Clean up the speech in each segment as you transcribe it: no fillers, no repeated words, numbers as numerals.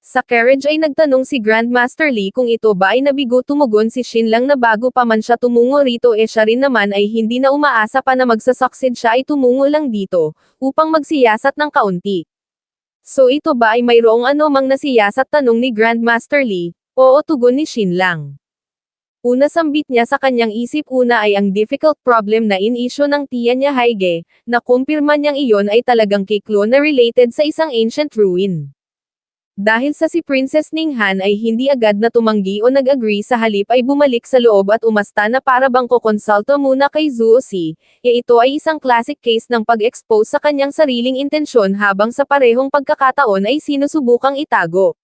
Sa carriage ay nagtanong si Grandmaster Lee kung ito ba ay nabigo. Tumugon si Shin Lang na bago pa man siya tumungo rito siya rin naman ay hindi na umaasa pa na magsasucceed siya ay tumungo lang dito, upang magsiyasat ng kaunti. So ito ba ay mayroong ano mang nasiyasat? Tanong ni Grandmaster Lee. Oo, tugon ni Shin Lang. Una sambit niya sa kanyang isip una ay ang difficult problem na in-issue ng tiya niya Haige, na kumpirma niyang iyon ay talagang kiklo na related sa isang ancient ruin. Dahil sa si Princess Ninghan ay hindi agad na tumanggi o nag-agree, sa halip ay bumalik sa loob at umasta na para bang kukonsulta muna kay Zuo Si, ito ay isang classic case ng pag-expose sa kanyang sariling intensyon habang sa parehong pagkakataon ay sinusubukang itago.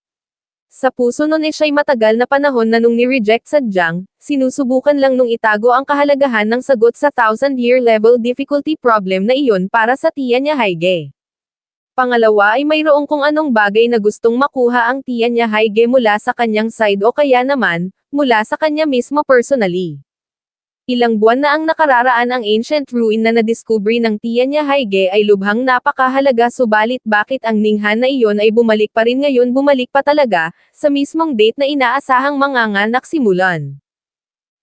Sa puso nun siya'y matagal na panahon na nung ni-reject sadyang, sinusubukan lang nung itago ang kahalagahan ng sagot sa 1000-year level difficulty problem na iyon para sa tiya niya Haige. Pangalawa ay mayroong kung anong bagay na gustong makuha ang tiya niya Haige mula sa kanyang side o kaya naman, mula sa kanya mismo personally. Ilang buwan na ang nakararaan ang ancient ruin na nadiskubre ng tiya niya Haige ay lubhang napakahalaga, subalit bakit ang Ninghan na iyon ay bumalik pa rin ngayon? Bumalik pa talaga, sa mismong date na inaasahang manganganak si Mulan.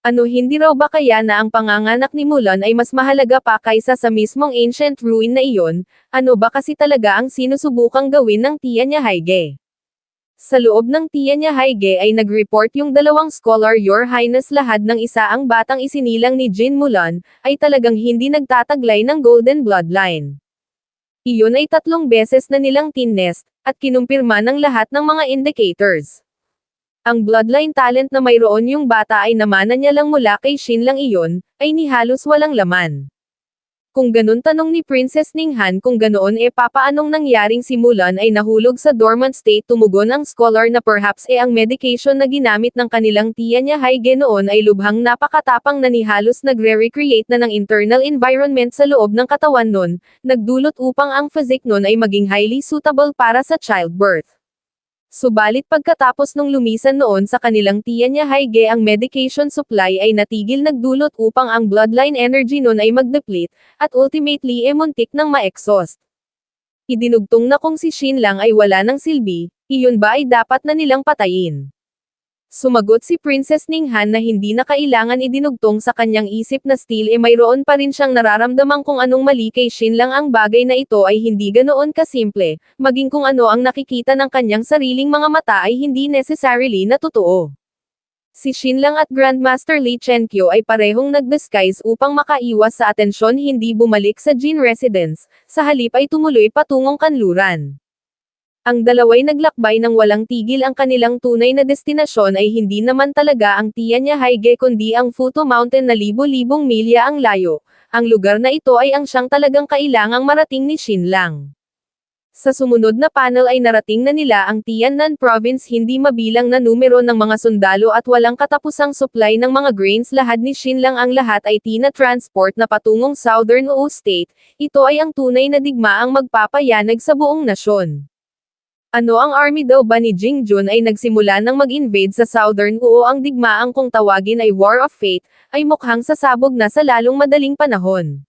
Ano, hindi raw ba kaya na ang panganganak ni Mulan ay mas mahalaga pa kaysa sa mismong ancient ruin na iyon? Ano ba kasi talaga ang sinusubukang gawin ng tiya niya Haige? Sa loob ng tiya niya Haige ay nag-report yung dalawang scholar, Your Highness, lahad ng isa ang batang isinilang ni Jin Mulan, ay talagang hindi nagtataglay ng golden bloodline. Iyon ay 3 beses na nilang tinest, at kinumpirma ng lahat ng mga indicators. Ang bloodline talent na mayroon yung bata ay namana niya lang mula kay Shin Lang, iyon, ay ni halos walang laman. Kung ganun, tanong ni Princess Ninghan, kung ganoon papaanong nangyaring si Mulan ay nahulog sa dormant state? Tumugon ang scholar na perhaps ang medication na ginamit ng kanilang tiya niya Haige noon ay lubhang napakatapang na ni halos nagre-recreate na ng internal environment sa loob ng katawan nun, nagdulot upang ang physique nun ay maging highly suitable para sa childbirth. Subalit pagkatapos nung lumisan noon sa kanilang tiya niya Haige ang medication supply ay natigil, nagdulot upang ang bloodline energy nun ay mag-deplete, at ultimately muntik nang ma-exhaust. Idinugtong na kung si Shin Lang ay wala ng silbi, iyon ba ay dapat na nilang patayin? Sumagot si Princess Ninghan na hindi na kailangan idinugtong sa kanyang isip na still mayroon pa rin siyang nararamdamang kung anong mali kay Shin Lang. Ang bagay na ito ay hindi ganoon kasimple, maging kung ano ang nakikita ng kanyang sariling mga mata ay hindi necessarily na totoo. Si Shin Lang at Grandmaster Lee Chenkyo ay parehong nag-disguise upang makaiwas sa atensyon, hindi bumalik sa Jin residence, sa halip ay tumuloy patungong kanluran. Ang dalaway naglakbay ng walang tigil. Ang kanilang tunay na destinasyon ay hindi naman talaga ang tiya niya Haige kundi ang Futo Mountain na libo-libong milya ang layo. Ang lugar na ito ay ang siyang talagang kailangang marating ni Shin Lang. Sa sumunod na panel ay narating na nila ang Tiannan Province, hindi mabilang na numero ng mga sundalo at walang katapusang supply ng mga grains. Lahad ni Shin Lang ang lahat ay tina-transport na patungong Southern Wu State. Ito ay ang tunay na digmaang magpapayanag sa buong nasyon. Ano, ang army daw ba ni Jing Jun ay nagsimula ng mag-invade sa Southern Wu? Ang digmaang kung tawagin ay War of Fate, ay mukhang sasabog na sa lalong madaling panahon.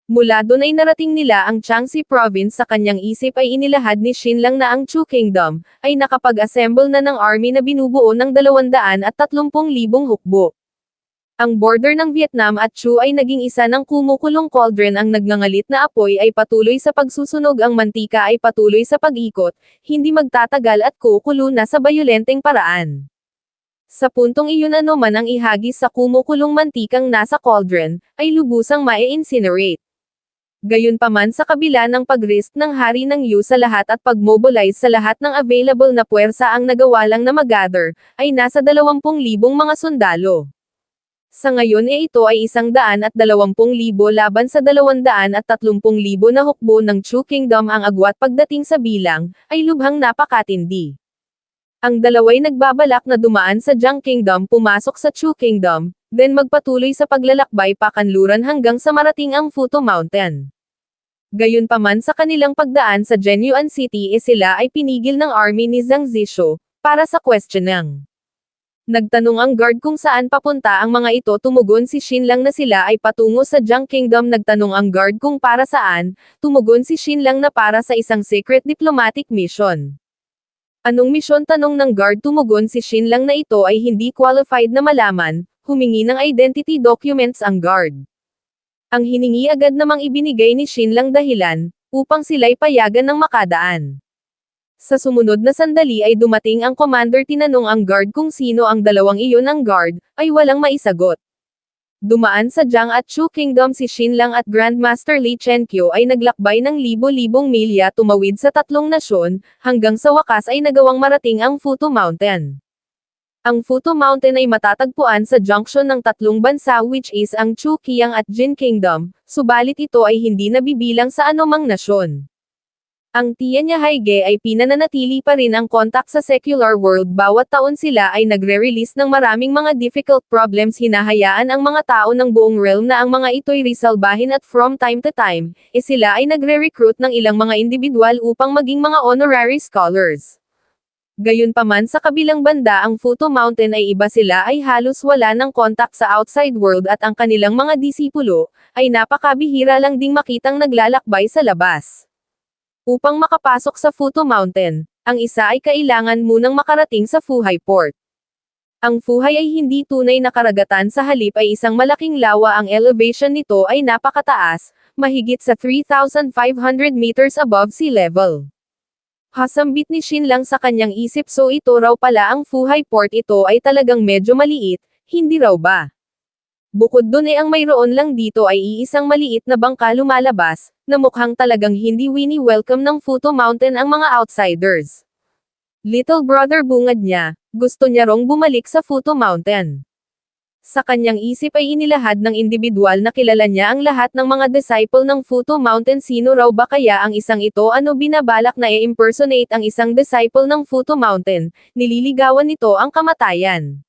Mula doon ay narating nila ang Jiangxi Province. Sa kanyang isip ay inilahad ni Shin Lang na ang Chu Kingdom, ay nakapag-assemble na ng army na binubuo ng 230,000 hukbo. Ang border ng Vietnam at Chu ay naging isa ng kumukulong cauldron. Ang nagngangalit na apoy ay patuloy sa pagsusunog, ang mantika ay patuloy sa pag-ikot, hindi magtatagal at kukulo na sa bayolenteng paraan. Sa puntong iyon, ano man ang ihagis sa kumukulong mantikang nasa cauldron, ay lubusang ma-incinerate. Gayunpaman, sa kabila ng pag-risk ng hari ng Yu sa lahat at pag-mobilize sa lahat ng available na puwersa, ang nagawa lang na mag-gather, ay nasa 20,000 mga sundalo. Sa ngayon ito ay 120,000 laban sa 230,000 na hukbo ng Chu Kingdom. Ang agwat pagdating sa bilang, ay lubhang napakatindi. Ang dalaway nagbabalak na dumaan sa Jiang Kingdom, pumasok sa Chu Kingdom, then magpatuloy sa paglalakbay pakanluran hanggang sa marating ang Futo Mountain. Gayunpaman, sa kanilang pagdaan sa Jianyuan City sila ay pinigil ng army ni Zhang Zishu, para sa questioning. Nagtanong ang guard kung saan papunta ang mga ito. Tumugon si Shin Lang na sila ay patungo sa Jiang Kingdom. Nagtanong ang guard kung para saan, tumugon si Shin Lang na para sa isang secret diplomatic mission. Anong misyon tanong ng guard tumugon si Shin lang na ito ay hindi qualified na malaman, humingi ng identity documents ang guard. Ang hiningi agad namang ibinigay ni Shin lang dahilan, upang sila'y payagan ng makadaan. Sa sumunod na sandali ay dumating ang commander tinanong ang guard kung sino ang dalawang iyon ang guard, ay walang maisagot. Dumaan sa Jiang at Chu Kingdom si Shin lang at Grandmaster Li Chenkyo ay naglakbay ng libo-libong milya tumawid sa tatlong nasyon, hanggang sa wakas ay nagawang marating ang Futu Mountain. Ang Futu Mountain ay matatagpuan sa junction ng tatlong bansa which is ang Chu Qiang at Jin Kingdom, subalit ito ay hindi nabibilang sa anumang nasyon. Ang Tianyahaige ay pinananatili pa rin ang kontak sa secular world bawat taon sila ay nagre-release ng maraming mga difficult problems hinahayaan ang mga tao ng buong realm na ang mga ito'y resolbahin at from time to time, sila ay nagre-recruit ng ilang mga individual upang maging mga honorary scholars. Gayunpaman sa kabilang banda ang Futu Mountain ay iba sila ay halos wala ng kontak sa outside world at ang kanilang mga disipulo, ay napakabihira lang ding makitang naglalakbay sa labas. Upang makapasok sa Futu Mountain, ang isa ay kailangan munang makarating sa Fuhai Port. Ang Fuhai ay hindi tunay na karagatan sa halip ay isang malaking lawa ang elevation nito ay napakataas, mahigit sa 3,500 meters above sea level. Hasambit ni Shin lang sa kanyang isip so ito raw pala ang Fuhai Port ito ay talagang medyo maliit, hindi raw ba? Bukod dun ang mayroon lang dito ay iisang maliit na bangka lumalabas, na mukhang talagang hindi welcome ng Futu Mountain ang mga outsiders. Little brother bungad niya, gusto niya rong bumalik sa Futu Mountain. Sa kanyang isip ay inilahad ng individual na kilala niya ang lahat ng mga disciple ng Futu Mountain sino raw ba kaya ang isang ito binabalak na i-impersonate ang isang disciple ng Futu Mountain, nililigawan nito ang kamatayan.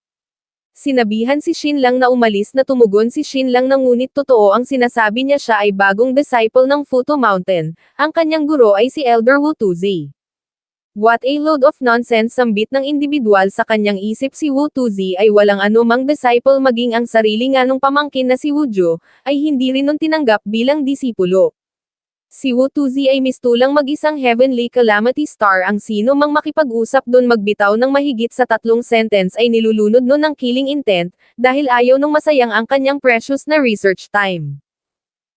Sinabihan si Shin lang na umalis na tumugon si Shin lang na ngunit totoo ang sinasabi niya siya ay bagong disciple ng Futu Mountain, ang kanyang guro ay si Elder Wu Tuzi. What a load of nonsense sambit ng individual sa kanyang isip si Wu Tuzi ay walang anumang disciple maging ang sarili nga nung pamangkin na si Wu Jo, ay hindi rin nun tinanggap bilang disipulo. Si Wu Tuzi ay mistulang mag-isang heavenly calamity star ang sino mang makipag-usap dun magbitaw ng mahigit sa 3 sentence ay nilulunod nun ng killing intent, dahil ayaw nung masayang ang kanyang precious na research time.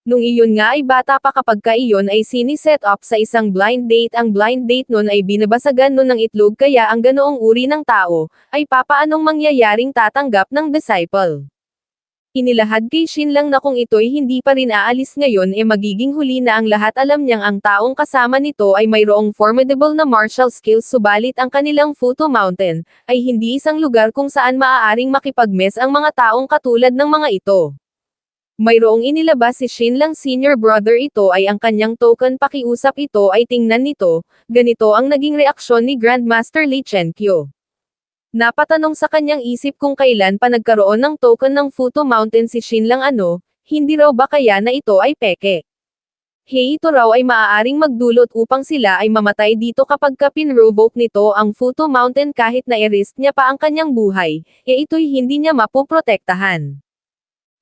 Nung iyon nga ay bata pa kapag iyon ay sini-set up sa isang blind date ang blind date nun ay binabasagan nun ng itlog kaya ang ganoong uri ng tao, ay papaanong mangyayaring tatanggap ng disciple. Inilahad kay Shin lang na kung ito'y hindi pa rin aalis ngayon magiging huli na ang lahat alam niyang ang taong kasama nito ay mayroong formidable na martial skills subalit ang kanilang Futu Mountain, ay hindi isang lugar kung saan maaaring makipagmes ang mga taong katulad ng mga ito. Mayroong inilabas si Shin lang senior brother ito ay ang kanyang token pakiusap ito ay tingnan nito, ganito ang naging reaksyon ni Grandmaster Li Chenkyo. Napatanong sa kanyang isip kung kailan pa nagkaroon ng token ng Futu Mountain si Shin lang hindi raw ba kaya na ito ay peke. Ito raw ay maaaring magdulot upang sila ay mamatay dito kapag pinrovoke nito ang Futu Mountain kahit na i-risk niya pa ang kanyang buhay, ito'y hindi niya mapoprotektahan.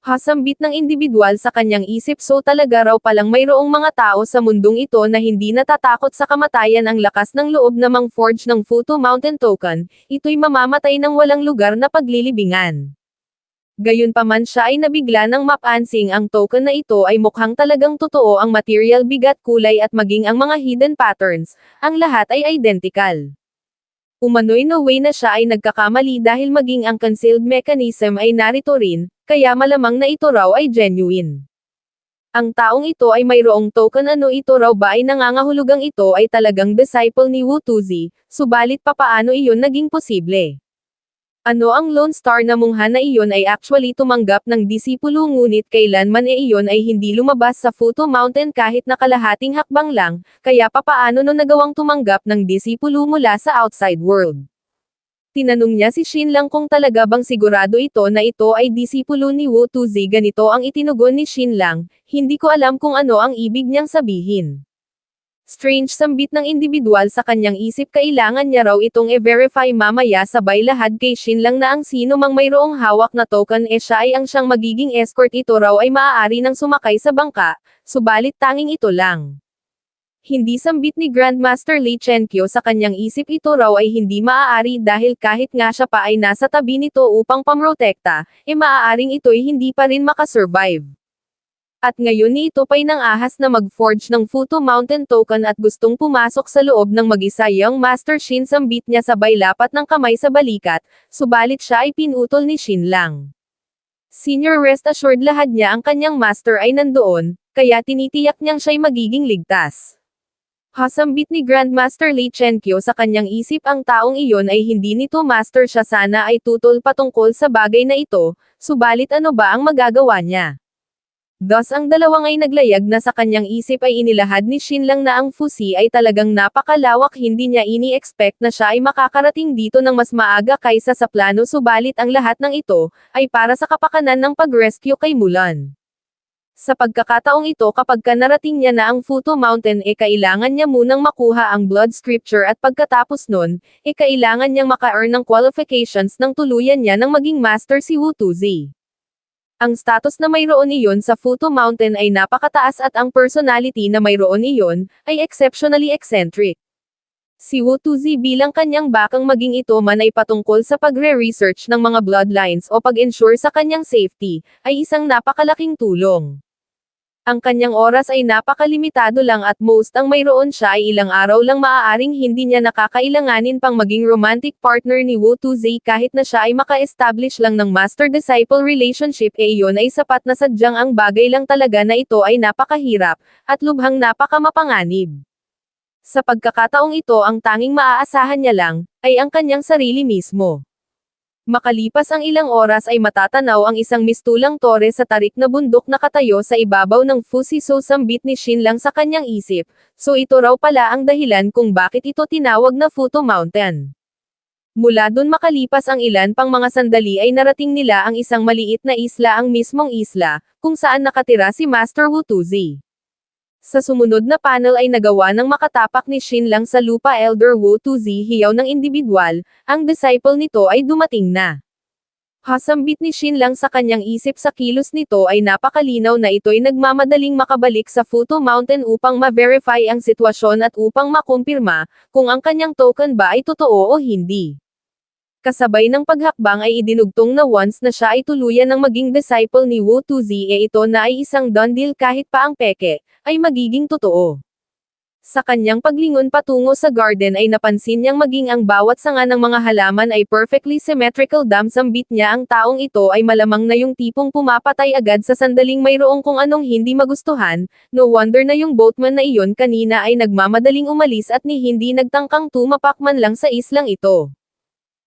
Hasambit ng individual sa kanyang isip so talaga raw palang mayroong mga tao sa mundong ito na hindi natatakot sa kamatayan ang lakas ng loob namang forge ng Futu Mountain token, ito'y mamamatay ng walang lugar na paglilibingan. Gayunpaman siya ay nabigla ng mapansing ang token na ito ay mukhang talagang totoo ang material bigat kulay at maging ang mga hidden patterns, ang lahat ay identical. Umano'y no way na siya ay nagkakamali dahil maging ang concealed mechanism ay narito rin, kaya malamang na ito raw ay genuine. Ang taong ito ay mayroong token ito raw ba ay nangangahulugang ito ay talagang disciple ni Wu Tuzi, subalit papaano iyon naging posible? Ang Lone Star na mungha na iyon ay actually tumanggap ng disipulo ngunit kailanman iyon ay hindi lumabas sa Futu Mountain kahit na kalahating hakbang lang, kaya papaano nagawang tumanggap ng disipulo mula sa outside world? Tinanong niya si Shin lang kung talaga bang sigurado ito na ito ay disipulo ni Wu Tuzi ganito ang itinugon ni Shin lang, hindi ko alam kung ano ang ibig niyang sabihin. Strange sambit ng individual sa kanyang isip kailangan niya raw itong i-verify mamaya sabay lahad kay Shin lang na ang sino mang mayroong hawak na token siya ay ang siyang magiging escort ito raw ay maaari nang sumakay sa bangka, subalit tanging ito lang. Hindi sambit ni Grandmaster Lee Chenkyo sa kanyang isip ito raw ay hindi maaari dahil kahit nga siya pa ay nasa tabi nito upang pamrotekta, maaaring ito'y hindi pa rin makasurvive. At ngayon ni ito pa'y nang ahas na mag-forge ng Futo Mountain Token at gustong pumasok sa loob ng mag-isa Young Master Shin sambit niya sabay lapat ng kamay sa balikat, subalit siya ay pinutol ni Shin Lang. Senior rest assured lahat niya ang kanyang master ay nandoon, kaya tinitiyak niyang siya'y magiging ligtas. Hasambit ni Grandmaster Lee Chenkyo sa kanyang isip ang taong iyon ay hindi nito master siya sana ay tutol patungkol sa bagay na ito, subalit ano ba ang magagawa niya? Thus ang dalawang ay naglayag na sa kanyang isip ay inilahad ni Shin Lang na ang Fusi ay talagang napakalawak hindi niya ini-expect na siya ay makakarating dito ng mas maaga kaysa sa plano subalit ang lahat ng ito, ay para sa kapakanan ng pag-rescue kay Mulan. Sa pagkakataong ito kapag narating niya na ang Futo Mountain kailangan niya munang makuha ang Blood Scripture at pagkatapos nun, kailangan niyang maka-earn ng qualifications ng tuluyan niya ng maging master si Wu Tuzi. Ang status na mayroon iyon sa Futo Mountain ay napakataas at ang personality na mayroon iyon, ay exceptionally eccentric. Si Wu Tuzi bilang kanyang bakang maging ito man ay patungkol sa pagre-research ng mga bloodlines o pag-ensure sa kanyang safety, ay isang napakalaking tulong. Ang kanyang oras ay napakalimitado lang at most ang mayroon siya ay ilang araw lang maaaring hindi niya nakakailanganin pang maging romantic partner ni Wu Tuzi kahit na siya ay maka-establish lang ng master-disciple relationship iyon ay sapat na sadyang ang bagay lang talaga na ito ay napakahirap, at lubhang napakamapanganib. Sa pagkakataong ito ang tanging maaasahan niya lang, ay ang kanyang sarili mismo. Makalipas ang ilang oras ay matatanaw ang isang mistulang tore sa tarik na bundok na katayo sa ibabaw ng Fusi so sambit ni Shin Lang sa kanyang isip, so ito raw pala ang dahilan kung bakit ito tinawag na Futo Mountain. Mula dun makalipas ang ilan pang mga sandali ay narating nila ang isang maliit na isla ang mismong isla, kung saan nakatira si Master Wu Tuzi. Sa sumunod na panel ay nagawa ng makatapak ni Shin Lang sa lupa Elder Wu Tuzi hiyaw ng individual, ang disciple nito ay dumating na. Hasambit ni Shin Lang sa kanyang isip sa kilos nito ay napakalinaw na ito'y nagmamadaling makabalik sa Futo Mountain upang ma-verify ang sitwasyon at upang makumpirma, kung ang kanyang token ba ay totoo o hindi. Kasabay ng paghakbang ay idinugtong na once na siya ay tuluyan ng maging disciple ni Wu Tuzi ito na ay isang done deal kahit pa ang peke, ay magiging totoo. Sa kanyang paglingon patungo sa garden ay napansin niyang maging ang bawat sanga ng mga halaman ay perfectly symmetrical sambit niya ang taong ito ay malamang na yung tipong pumapatay agad sa sandaling mayroong kung anong hindi magustuhan, no wonder na yung boatman na iyon kanina ay nagmamadaling umalis at ni hindi nagtangkang tumapak man lang sa islang ito.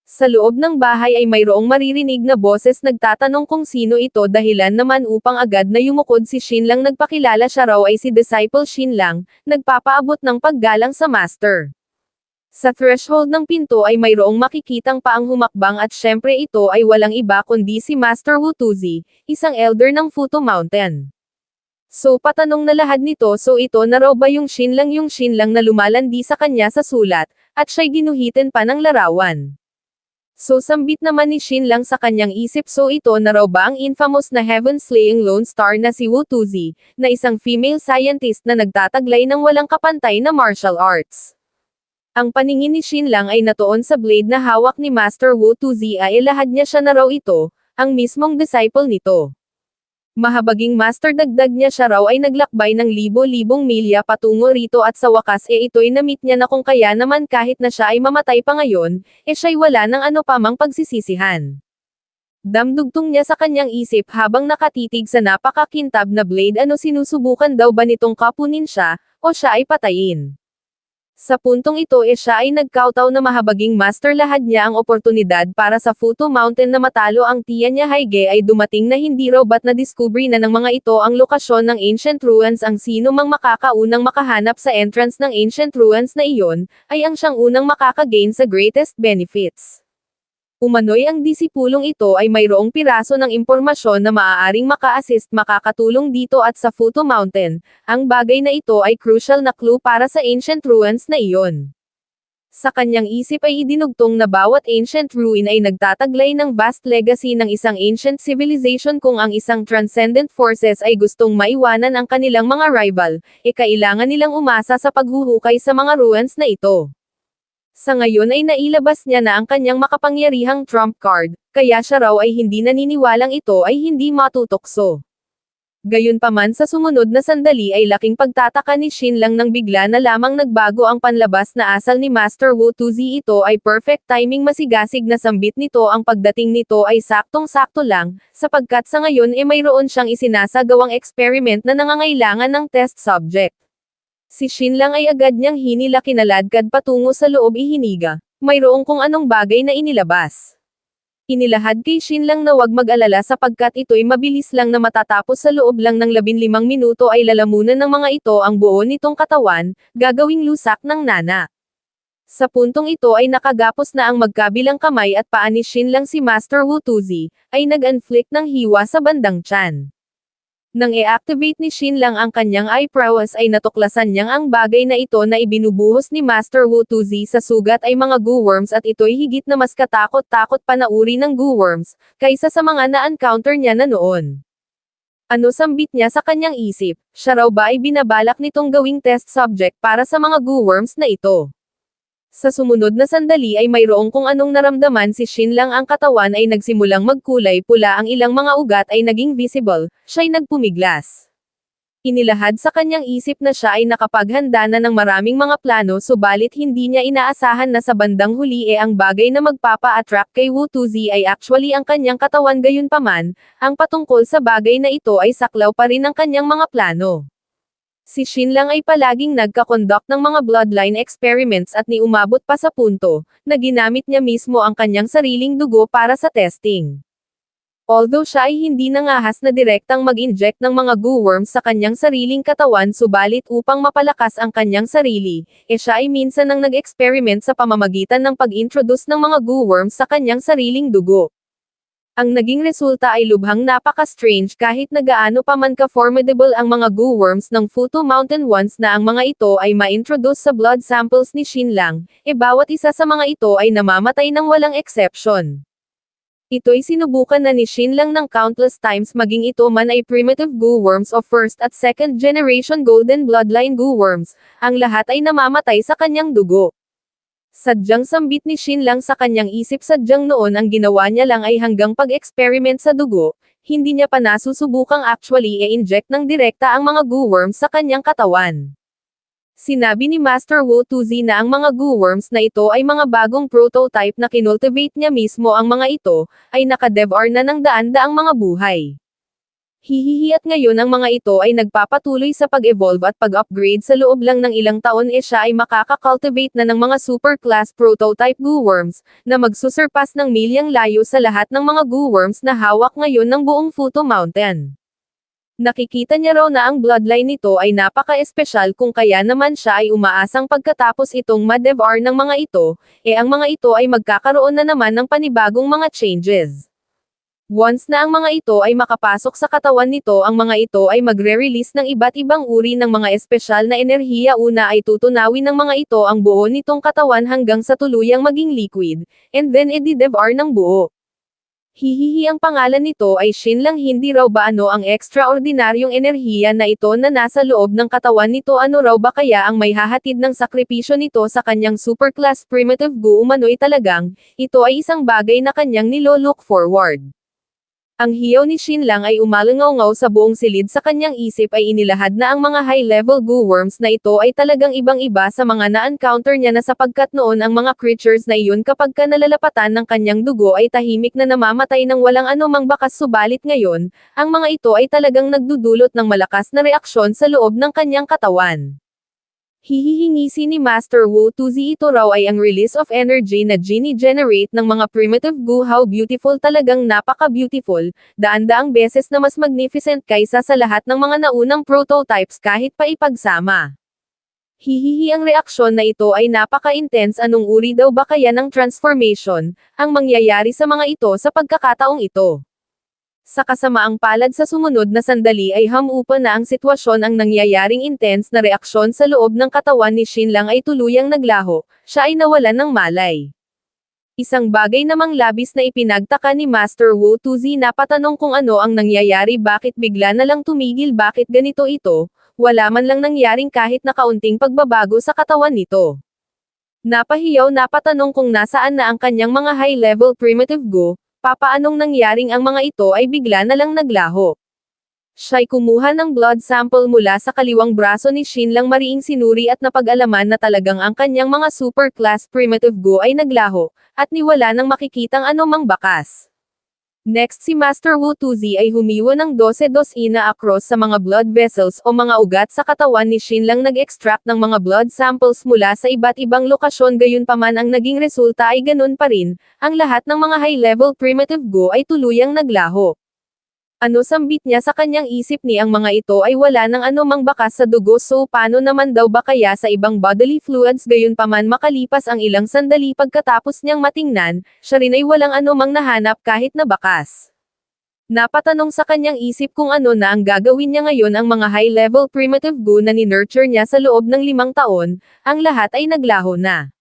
Sa loob ng bahay ay mayroong maririnig na boses nagtatanong kung sino ito dahilan naman upang agad na yumukod si Shin Lang nagpakilala siya raw ay si Disciple Shin Lang, nagpapaabot ng paggalang sa master. Sa threshold ng pinto ay mayroong makikitang paang humakbang at syempre ito ay walang iba kundi si Master Wu Tuzi, isang elder ng Futo Mountain. So patanong na lahat nito so ito na raw ba yung Shin Lang na lumalandi sa kanya sa sulat, at siya'y ginuhitin pa ng larawan. So sambit naman ni Shin Lang sa kanyang isip so ito na raw ba ang infamous na heaven-slaying lone star na si Wu Tuzi, na isang female scientist na nagtataglay ng walang kapantay na martial arts. Ang paningin ni Shin Lang ay natuon sa blade na hawak ni Master Wu Tuzi ay ilahad niya siya na raw ito, ang mismong disciple nito. Mahabaging master dagdag niya siya raw ay naglakbay ng libo-libong milya patungo rito at sa wakas ito'y na-meet niya na kung kaya naman kahit na siya ay mamatay pa ngayon, siya'y wala ng ano pa mang pagsisisihan. Damdugtong niya sa kanyang isip habang nakatitig sa napakakintab na blade sinusubukan daw ba nitong kapunin siya, o siya ay patayin. Sa puntong ito siya ay nagkautaw na mahabaging master lahad niya ang oportunidad para sa Futo Mountain na matalo ang tiya niya Haige ay dumating na hindi raw ba't na-discovery na ng mga ito ang lokasyon ng Ancient Ruins ang sino mang makakaunang makahanap sa entrance ng Ancient Ruins na iyon, ay ang siyang unang makakagain sa greatest benefits. Umano'y ang disipulong ito ay mayroong piraso ng impormasyon na maaaring maka-assist makakatulong dito at sa Futo Mountain, ang bagay na ito ay crucial na clue para sa Ancient Ruins na iyon. Sa kanyang isip ay idinugtong na bawat ancient ruin ay nagtataglay ng vast legacy ng isang ancient civilization. Kung ang isang transcendent forces ay gustong maiwanan ang kanilang mga rival, kailangan nilang umasa sa paghuhukay sa mga ruins na ito. Sa ngayon ay nailabas niya na ang kanyang makapangyarihang trump card, kaya siya raw ay hindi naniniwalang ito ay hindi matutokso. Gayunpaman sa sumunod na sandali ay laking pagtataka ni Shin Lang nang bigla na lamang nagbago ang panlabas na asal ni Master Wu Tuzi. Ito ay perfect timing, masigasig na sambit nito. Ang pagdating nito ay saktong-sakto lang, sapagkat sa ngayon mayroon siyang isinasagawang experiment na nangangailangan ng test subject. Si Shin Lang ay agad niyang hinila kinaladkad patungo sa loob. Ihiniga. Mayroong kung anong bagay na inilabas. Inilahad kay Shin Lang na wag mag-alala sapagkat ito'y mabilis lang na matatapos. Sa loob lang ng 15 minuto ay lalamunan ng mga ito ang buo nitong katawan, gagawing lusak ng nana. Sa puntong ito ay nakagapos na ang magkabilang kamay at paa ni Shin Lang. Si Master Wu Tuzi ay nag-inflict ng hiwa sa bandang tiyan. Nang i-activate ni Shin Lang ang kanyang eye prowess ay natuklasan niyang ang bagay na ito na ibinubuhos ni Master Wu Tuzi sa sugat ay mga goo worms, at ito'y higit na mas katakot-takot pa na uri ng goo worms, kaysa sa mga na-encounter niya na noon. Ano sambit niya sa kanyang isip, siya raw ba ay binabalak nitong gawing test subject para sa mga goo worms na ito? Sa sumunod na sandali ay mayroong kung anong naramdaman si Shin Lang. Ang katawan ay nagsimulang magkulay pula, ang ilang mga ugat ay naging visible, siya'y nagpumiglas. Inilahad sa kanyang isip na siya ay nakapaghanda na ng maraming mga plano, subalit hindi niya inaasahan na sa bandang huli ang bagay na magpapa-attract kay Wu Tuzi ay actually ang kanyang katawan. Gayunpaman, ang patungkol sa bagay na ito ay saklaw pa rin ang kanyang mga plano. Si Shin Lang ay palaging nagka-conduct ng mga bloodline experiments at umabot pa sa punto na ginamit niya mismo ang kanyang sariling dugo para sa testing. Although siya ay hindi nangahas na direktang mag-inject ng mga goo worms sa kanyang sariling katawan, subalit upang mapalakas ang kanyang sarili, siya ay minsan nang nag-experiment sa pamamagitan ng pag-introduce ng mga goo worms sa kanyang sariling dugo. Ang naging resulta ay lubhang napaka-strange. Kahit na gaano pa man ka-formidable ang mga goo worms ng Futu Mountain, once na ang mga ito ay ma-introduce sa blood samples ni Shin Lang, bawat isa sa mga ito ay namamatay ng walang exception. Ito'y sinubukan na ni Shin Lang ng countless times, maging ito man ay primitive goo worms o first at second generation golden bloodline goo worms, ang lahat ay namamatay sa kanyang dugo. Sadyang sambit ni Shin Lang sa kanyang isip, sadyang noon ang ginawa niya lang ay hanggang pag-experiment sa dugo, hindi niya pa nasusubukang actually i-inject ng direkta ang mga goo worms sa kanyang katawan. Sinabi ni Master Wu Tuzi na ang mga goo worms na ito ay mga bagong prototype na kinultivate niya mismo. Ang mga ito ay naka-devour na ng daan-daang mga buhay. Hihihi, at ngayon ang mga ito ay nagpapatuloy sa pag-evolve at pag-upgrade. Sa loob lang ng ilang taon siya ay makaka-cultivate na ng mga super-class prototype goo worms, na magsusurpass ng milyang layo sa lahat ng mga goo worms na hawak ngayon ng buong Futu Mountain. Nakikita niya raw na ang bloodline nito ay napaka-espesyal, kung kaya naman siya ay umaasang pagkatapos itong ma-devour ng mga ito, ang mga ito ay magkakaroon na naman ng panibagong mga changes. Once na ang mga ito ay makapasok sa katawan nito, ang mga ito ay magre-release ng iba't ibang uri ng mga espesyal na enerhiya. Una ay tutunawin ng mga ito ang buo nitong katawan hanggang sa tuluyang maging liquid, and then i-devour ng buo. Hihihi, ang pangalan nito ay Shin Lang. Hindi raw ba ano ang extraordinaryong enerhiya na ito na nasa loob ng katawan nito? Ano raw ba kaya ang may hahatid ng sakripisyo nito sa kanyang superclass primitive goo? Umano'y talagang, ito ay isang bagay na kanyang nilo-look forward. Ang hiyaw ni Shin Lang ay umalangaw sa buong silid sa kanyang isip. Ay inilahad na ang mga high-level goo worms na ito ay talagang ibang-iba sa mga na-encounter niya na, sapagkat noon ang mga creatures na iyon kapag ka nalalapatan ng kanyang dugo ay tahimik na namamatay ng walang anumang bakas, subalit ngayon, ang mga ito ay talagang nagdudulot ng malakas na reaksyon sa loob ng kanyang katawan. Hihihingisi ni Master Wu Tuzi, ito raw ay ang release of energy na gini-generate ng mga primitive goo. How beautiful, talagang napaka-beautiful, daan-daang beses na mas magnificent kaysa sa lahat ng mga naunang prototypes kahit pa ipagsama. Hihihi, ang reaksyon na ito ay napaka-intense. Anong uri daw ba kaya ng transformation ang mangyayari sa mga ito sa pagkakataong ito? Sa kasamaang palad sa sumunod na sandali ay hamupa na ang sitwasyon, ang nangyayaring intense na reaksyon sa loob ng katawan ni Shin Lang ay tuluyang naglaho, siya ay nawalan ng malay. Isang bagay namang labis na ipinagtaka ni Master Wu Tuzi, napatanong kung ano ang nangyayari, bakit bigla na lang tumigil, bakit ganito ito, wala man lang nangyaring kahit na kaunting pagbabago sa katawan nito. Napahiyaw, napatanong kung nasaan na ang kanyang mga high-level primitive Gu, papaanong nangyaring ang mga ito ay bigla na lang naglaho. Siya'y kumuha ng blood sample mula sa kaliwang braso ni Shin Lang, mariing sinuri at napag-alaman na talagang ang kanyang mga super class primitive Gu ay naglaho, at niwala nang makikitang anumang bakas. Next, si Master Wu Tuzi ay humiwa ng 12 na across sa mga blood vessels o mga ugat sa katawan ni Shin Lang, nag-extract ng mga blood samples mula sa iba't ibang lokasyon, gayunpaman ang naging resulta ay ganun pa rin, ang lahat ng mga high-level primitive Gu ay tuluyang naglaho. Ano sambit niya sa kanyang isip ni ang mga ito ay wala ng anumang bakas sa dugo, so paano naman daw ba kaya sa ibang bodily fluids, gayunpaman makalipas ang ilang sandali pagkatapos niyang matingnan, siya rin ay walang anumang nahanap kahit na bakas. Napatanong sa kanyang isip kung ano na ang gagawin niya ngayon, ang mga high-level primitive Gu na ni-nurture niya sa loob ng 5 taon, ang lahat ay naglaho na.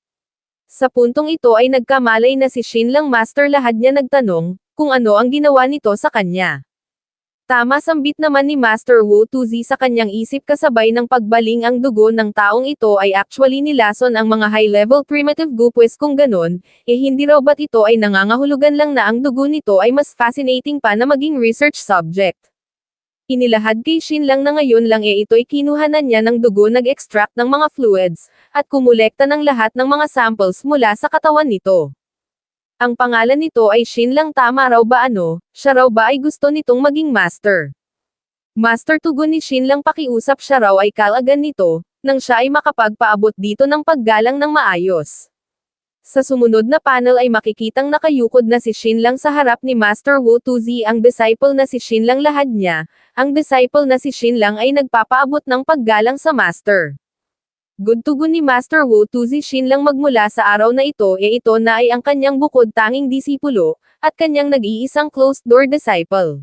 Sa puntong ito ay nagkamalay na si Shin Lang Master, lahat niya nagtanong, kung ano ang ginawa nito sa kanya. Tama, sambit naman ni Master Wu Tuzi sa kanyang isip, kasabay ng pagbaling ang dugo ng taong ito ay actually nilason ang mga high-level primitive Gu, pues kung ganon, hindi raw ba't ito ay nangangahulugan lang na ang dugo nito ay mas fascinating pa na maging research subject. Inilahad kay Shin Lang na ngayon lang ito'y kinuhanan niya ng dugo, nag-extract ng mga fluids, at kumulekta ng lahat ng mga samples mula sa katawan nito. Ang pangalan nito ay Shin Lang, tama raw ba? Siya raw ba ay gusto nitong maging master? Master, tugon ni Shin Lang, pakiusap siya raw ay kalagan nito, nang siya ay makapagpaabot dito ng paggalang ng maayos. Sa sumunod na panel ay makikitang nakayukod na si Shin Lang sa harap ni Master Wu Tuzi, ang disciple na si Shin Lang, lahad niya, ang disciple na si Shin Lang ay nagpapaabot ng paggalang sa master. Good, tugon ni Master Wu Tuzi, Shin Lang magmula sa araw na ito ito na ay ang kanyang bukod tanging disipulo, at kanyang nag-iisang closed-door disciple.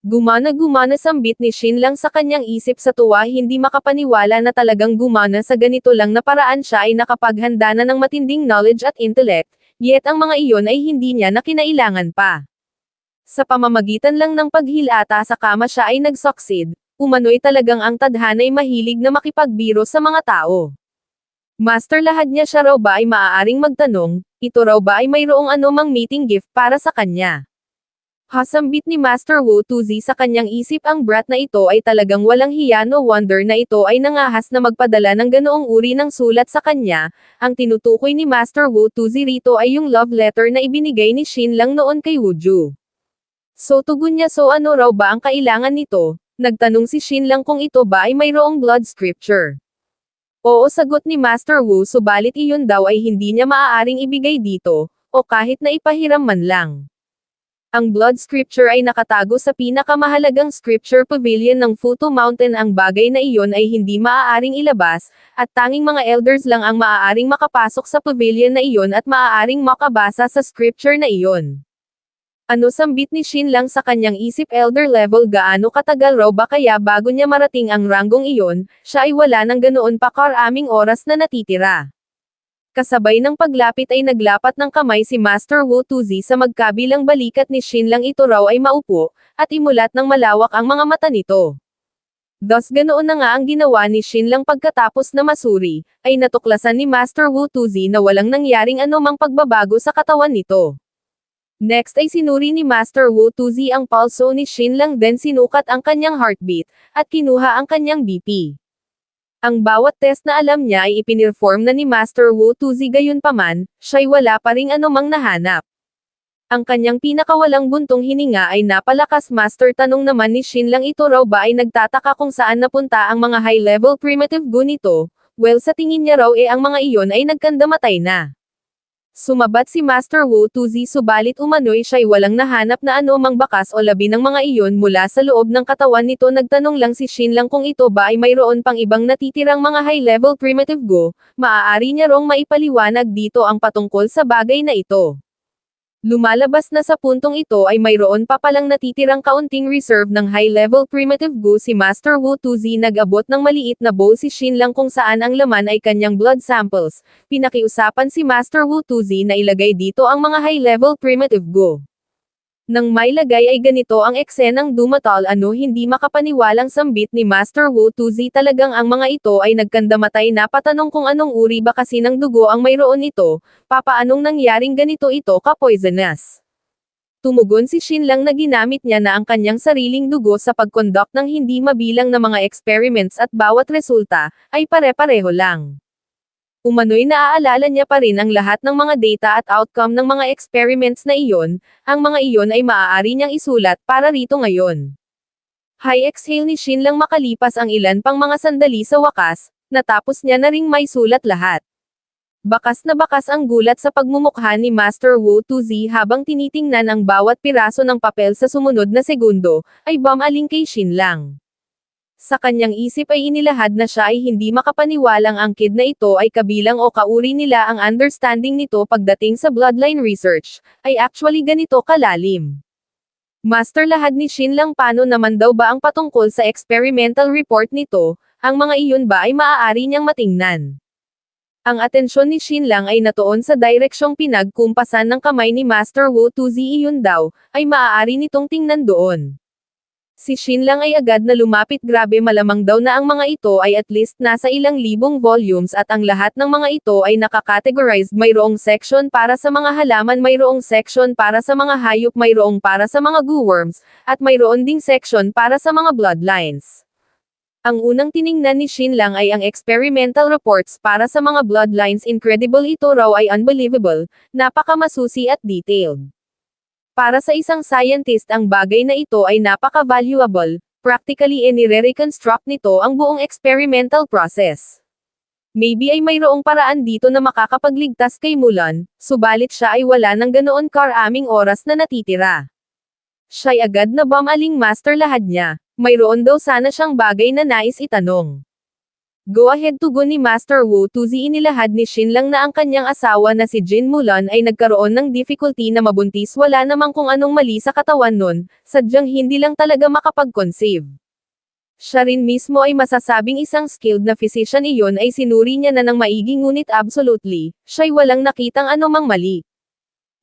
Gumana sambit ni Shin Lang sa kanyang isip sa tuwa, hindi makapaniwala na talagang gumana sa ganito lang na paraan siya ay nakapaghanda na ng matinding knowledge at intellect, yet ang mga iyon ay hindi niya na kinailangan pa. Sa pamamagitan lang ng paghilata sa kama siya ay nag-succeed. Umano'y talagang ang tadhana'y mahilig na makipagbiro sa mga tao. Master, lahad niya, siya raw ba ay maaaring magtanong, ito raw ba ay mayroong anumang meeting gift para sa kanya? Hasambit ni Master Wu Tuzi sa kanyang isip, ang brat na ito ay talagang walang hiya, no wonder na ito ay nangahas na magpadala ng ganoong uri ng sulat sa kanya. Ang tinutukoy ni Master Wu Tuzi rito ay yung love letter na ibinigay ni Shin Lang noon kay Wuju. So tugon niya, so ano raw ba ang kailangan nito? Nagtanong si Shin Lang kung ito ba ay mayroong blood scripture. Oo, sagot ni Master Wu, subalit iyon daw ay hindi niya maaaring ibigay dito, o kahit na ipahiram man lang. Ang blood scripture ay nakatago sa pinakamahalagang scripture pavilion ng Futu Mountain, ang bagay na iyon ay hindi maaaring ilabas, at tanging mga elders lang ang maaaring makapasok sa pavilion na iyon at maaaring makabasa sa scripture na iyon. Ano sambit ni Shin Lang sa kanyang isip, elder level, gaano katagal raw ba kaya bago niya marating ang ranggong iyon, siya ay wala ng ganoon pa karaming oras na natitira. Kasabay ng paglapit ay naglapat ng kamay si Master Wu Tuzi sa magkabilang balikat ni Shin Lang, ito raw ay maupo, at imulat ng malawak ang mga mata nito. Thus ganoon na nga ang ginawa ni Shin Lang pagkatapos na masuri, ay natuklasan ni Master Wu Tuzi na walang nangyaring anumang pagbabago sa katawan nito. Next ay sinuri ni Master Wu Tuzi ang pulso ni Shin Lang, then sinukat ang kanyang heartbeat, at kinuha ang kanyang BP. Ang bawat test na alam niya ay ipinirform na ni Master Wu Tuzi, gayunpaman, siya'y wala pa ring anumang nahanap. Ang kanyang pinakawalang buntong hininga ay napalakas. Master, tanong naman ni Shin Lang, ito raw ba ay nagtataka kung saan napunta ang mga high-level primitive Gu nito? Well, sa tingin niya raw ang mga iyon ay nagkandamatay na. Sumabat si Master Wu Tuzi, subalit umano'y siya'y walang nahanap na anumang bakas o labi ng mga iyon mula sa loob ng katawan nito. Nagtanong lang si Shin Lang kung ito ba ay mayroon pang ibang natitirang mga high-level primitive Gu, maaari niya rong maipaliwanag dito ang patungkol sa bagay na ito. Lumalabas na sa puntong ito ay mayroon pa palang natitirang kaunting reserve ng high-level primitive goo si Master Wu Tuzi. Nag-abot ng maliit na bowl si Shin Lang kung saan ang laman ay kanyang blood samples. Pinakiusapan si Master Wu Tuzi na ilagay dito ang mga high-level primitive goo. Nang mailagay ay ganito ang eksenang dumatal. Hindi makapaniwalang sambit ni Master Wu Tuzi. Talagang ang mga ito ay nagkandamatay na patanong kung anong uri ba kasi ng dugo ang mayroon ito, papaanong nangyaring ganito ito ka-poisonous. Tumugon si Shin Lang na ginamit niya na ang kanyang sariling dugo sa pag-conduct ng hindi mabilang na mga experiments at bawat resulta, ay pare-pareho lang. Umano'y naaalala niya pa rin ang lahat ng mga data at outcome ng mga experiments na iyon, ang mga iyon ay maaari niyang isulat para rito ngayon. High exhale ni Shin Lang makalipas ang ilan pang mga sandali sa wakas, natapos niya na ring may sulat lahat. Bakas na bakas ang gulat sa pagmumukha ni Master Wu Tuzi habang tinitingnan ang bawat piraso ng papel sa sumunod na segundo, ay bumaling kay Shin Lang. Sa kanyang isip ay inilahad na siya ay hindi makapaniwalang ang kid na ito ay kabilang o kauri nila. Ang understanding nito pagdating sa bloodline research, ay actually ganito kalalim. Master, lahad ni Shin Lang, paano naman daw ba ang patungkol sa experimental report nito, ang mga iyon ba ay maaari niyang matingnan? Ang atensyon ni Shin Lang ay natuon sa direksyong pinagkumpasan ng kamay ni Master Wu Tuzi. Iyon daw, ay maaari nitong tingnan doon. Si Shin Lang ay agad na lumapit. Grabe, malamang daw na ang mga ito ay at least nasa ilang libong volumes at ang lahat ng mga ito ay nakakategorized. Mayroong section para sa mga halaman, mayroong section para sa mga hayop, mayroong para sa mga gooworms, at mayroon ding section para sa mga bloodlines. Ang unang tiningnan ni Shin Lang ay ang experimental reports para sa mga bloodlines. Incredible, ito raw ay unbelievable, napakamasusi at detailed. Para sa isang scientist ang bagay na ito ay napaka-valuable, practically nire-reconstruct nito ang buong experimental process. Maybe ay mayroong paraan dito na makakapagligtas kay Mulan, subalit siya ay wala ng ganoon karaming oras na natitira. Siya'y agad na bumaling. Master, lahad niya, mayroon daw sana siyang bagay na nais itanong. Go ahead, tugon ni Master Wu Tuzi. Inilahad ni Shin Lang na ang kanyang asawa na si Jin Mulan ay nagkaroon ng difficulty na mabuntis. Wala namang kung anong mali sa katawan nun, sadyang hindi lang talaga makapag-conceive. Siya rin mismo ay masasabing isang skilled na physician. Iyon ay sinuri niya na ng maigi, ngunit absolutely, siya'y walang nakitang anumang mali.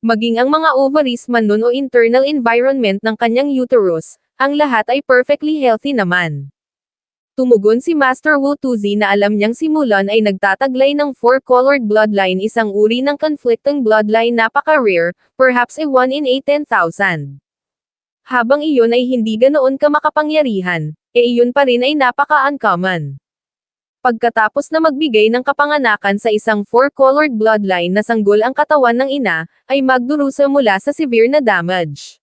Maging ang mga ovaries man nun o internal environment ng kanyang uterus, ang lahat ay perfectly healthy naman. Tumugon si Master Wu Tuzi na alam niyang si Mulan ay nagtataglay ng four-colored bloodline, isang uri ng conflicting bloodline, napaka-rare, perhaps a 1 in 10,000. Habang iyon ay hindi ganoon ka makapangyarihan, iyon pa rin ay napaka-uncommon. Pagkatapos na magbigay ng kapanganakan sa isang four-colored bloodline na sanggol ang katawan ng ina, ay magdurusa mula sa severe na damage.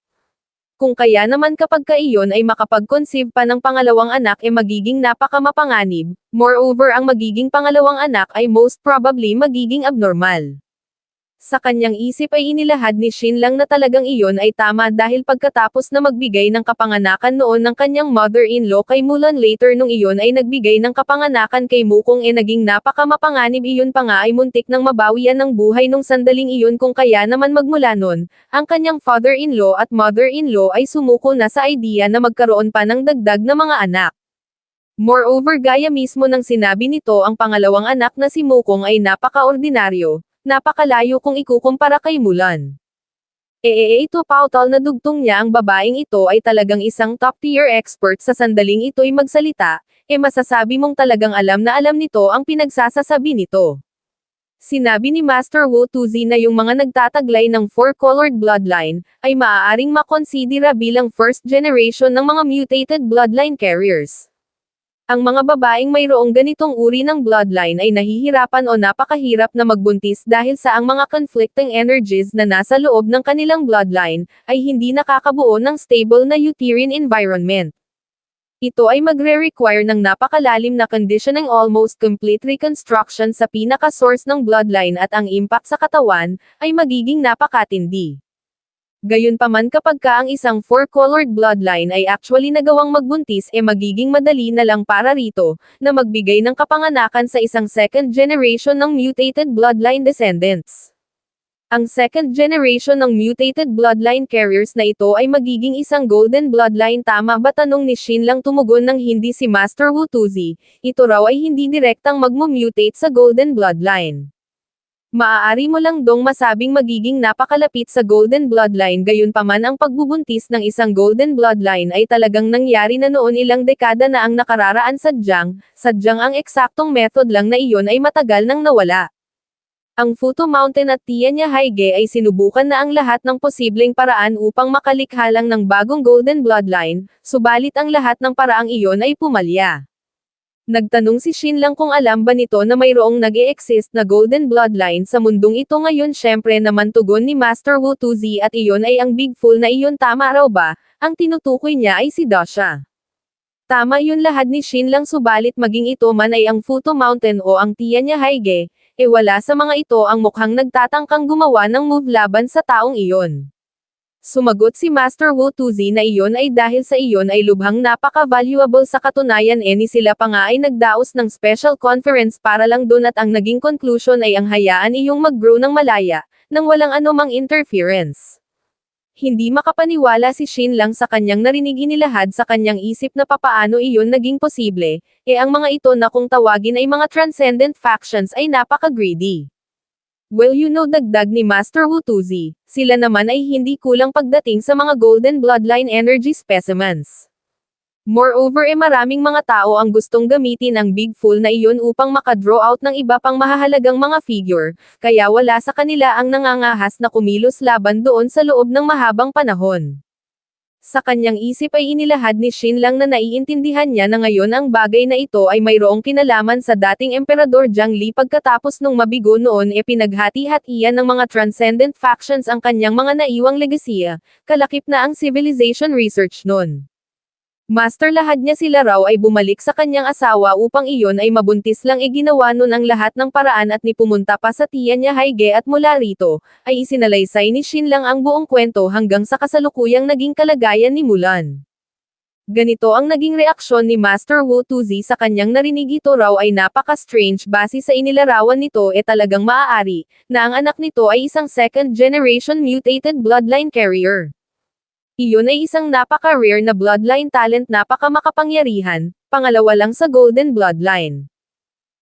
Kung kaya naman kapag iyon ay makapag-conceive pa ng pangalawang anak magiging napakamapanganib, moreover ang magiging pangalawang anak ay most probably magiging abnormal. Sa kanyang isip ay inilahad ni Shin Lang na talagang iyon ay tama dahil pagkatapos na magbigay ng kapanganakan noon ng kanyang mother-in-law kay Mulan, later nung iyon ay nagbigay ng kapanganakan kay Mukong naging napakamapanganib. Iyon pa nga ay muntik nang mabawian ng buhay nung sandaling iyon. Kung kaya naman magmula nun, ang kanyang father-in-law at mother-in-law ay sumuko na sa idea na magkaroon pa ng dagdag na mga anak. Moreover, gaya mismo ng sinabi nito, ang pangalawang anak na si Mukong ay napaka-ordinaryo, napakalayo kung ikukumpara kay Mulan. Ito pautal na dugtong niya. Ang babaeng ito ay talagang isang top-tier expert. Sa sandaling ito'y magsalita, masasabi mong talagang alam na alam nito ang pinagsasasabi nito. Sinabi ni Master Wu Tuzi na yung mga nagtataglay ng four-colored bloodline, ay maaaring makonsidera bilang first generation ng mga mutated bloodline carriers. Ang mga babaeng mayroong ganitong uri ng bloodline ay nahihirapan o napakahirap na magbuntis dahil sa ang mga conflicting energies na nasa loob ng kanilang bloodline, ay hindi nakakabuo ng stable na uterine environment. Ito ay magre-require ng napakalalim na conditioning, almost complete reconstruction sa pinaka-source ng bloodline, at ang impact sa katawan, ay magiging napakatindi. Gayunpaman, kapag ang isang four-colored bloodline ay actually nagawang magbuntis, magiging madali na lang para rito, na magbigay ng kapanganakan sa isang second generation ng mutated bloodline descendants. Ang second generation ng mutated bloodline carriers na ito ay magiging isang golden bloodline, tama ba? Tanong ni Shin Lang. Tumugon ng hindi si Master Wu Tuzi. Ito raw ay hindi direktang magmo-mutate sa golden bloodline. Maaari mo lang dong masabing magiging napakalapit sa golden bloodline, gayunpaman ang pagbubuntis ng isang golden bloodline ay talagang nangyari na noon ilang dekada na ang nakararaan. Sadyang ang eksaktong method lang na iyon ay matagal nang nawala. Ang Futo Mountain at Tianya Haige ay sinubukan na ang lahat ng posibleng paraan upang makalikha lang ng bagong golden bloodline, subalit ang lahat ng paraang iyon ay pumalya. Nagtanong si Shin Lang kung alam ba nito na mayroong nag-e-exist na golden bloodline sa mundong ito ngayon. Syempre naman, tugon ni Master Wu Tuzi, at iyon ay ang Big Fool na iyon. Tama raw ba? Ang tinutukoy niya ay si Dasha. Tama yun lahat ni Shin Lang, subalit maging ito man ay ang Futo Mountain o ang Tianya Haige, wala sa mga ito ang mukhang nagtatangkang gumawa ng move laban sa taong iyon. Sumagot si Master Wu Tuzi na iyon ay dahil sa iyon ay lubhang napaka-valuable. Sa katunayan ni sila pa nga ay nagdaos ng special conference para lang doon, at ang naging conclusion ay ang hayaan iyong mag-grow ng malaya, nang walang anumang interference. Hindi makapaniwala si Shin Lang sa kanyang narinig. Inilahad sa kanyang isip na papaano iyon naging posible, ang mga ito na kung tawagin ay mga transcendent factions ay napaka-greedy. Well, dagdag ni Master Wu Tuzi, sila naman ay hindi kulang pagdating sa mga golden bloodline energy specimens. Moreover, maraming mga tao ang gustong gamitin ang Big Fool na iyon upang makadraw out ng iba pang mahahalagang mga figure, kaya wala sa kanila ang nangangahas na kumilos laban doon sa loob ng mahabang panahon. Sa kanyang isip ay inilahad ni Shin Lang na naiintindihan niya na ngayon ang bagay na ito ay mayroong kinalaman sa dating Emperador Jiang Li. Pagkatapos nung mabigo noon, pinaghati-hatian ng mga transcendent factions ang kanyang mga naiwang legasiya, kalakip na ang civilization research noon. Master, lahat niya sila raw ay bumalik sa kanyang asawa upang iyon ay mabuntis lang. Ginawa nun ang lahat ng paraan at pumunta pa sa Tianya Haige, at mula rito, ay isinalaysay ni Shin Lang ang buong kwento hanggang sa kasalukuyang naging kalagayan ni Mulan. Ganito ang naging reaksyon ni Master Wu Tuzi sa kanyang narinig. Ito raw ay napaka-strange. Base sa inilarawan nito, talagang maaari na ang anak nito ay isang second generation mutated bloodline carrier. Iyon ay isang napaka-rare na bloodline talent, napaka-makapangyarihan, pangalawa lang sa golden bloodline.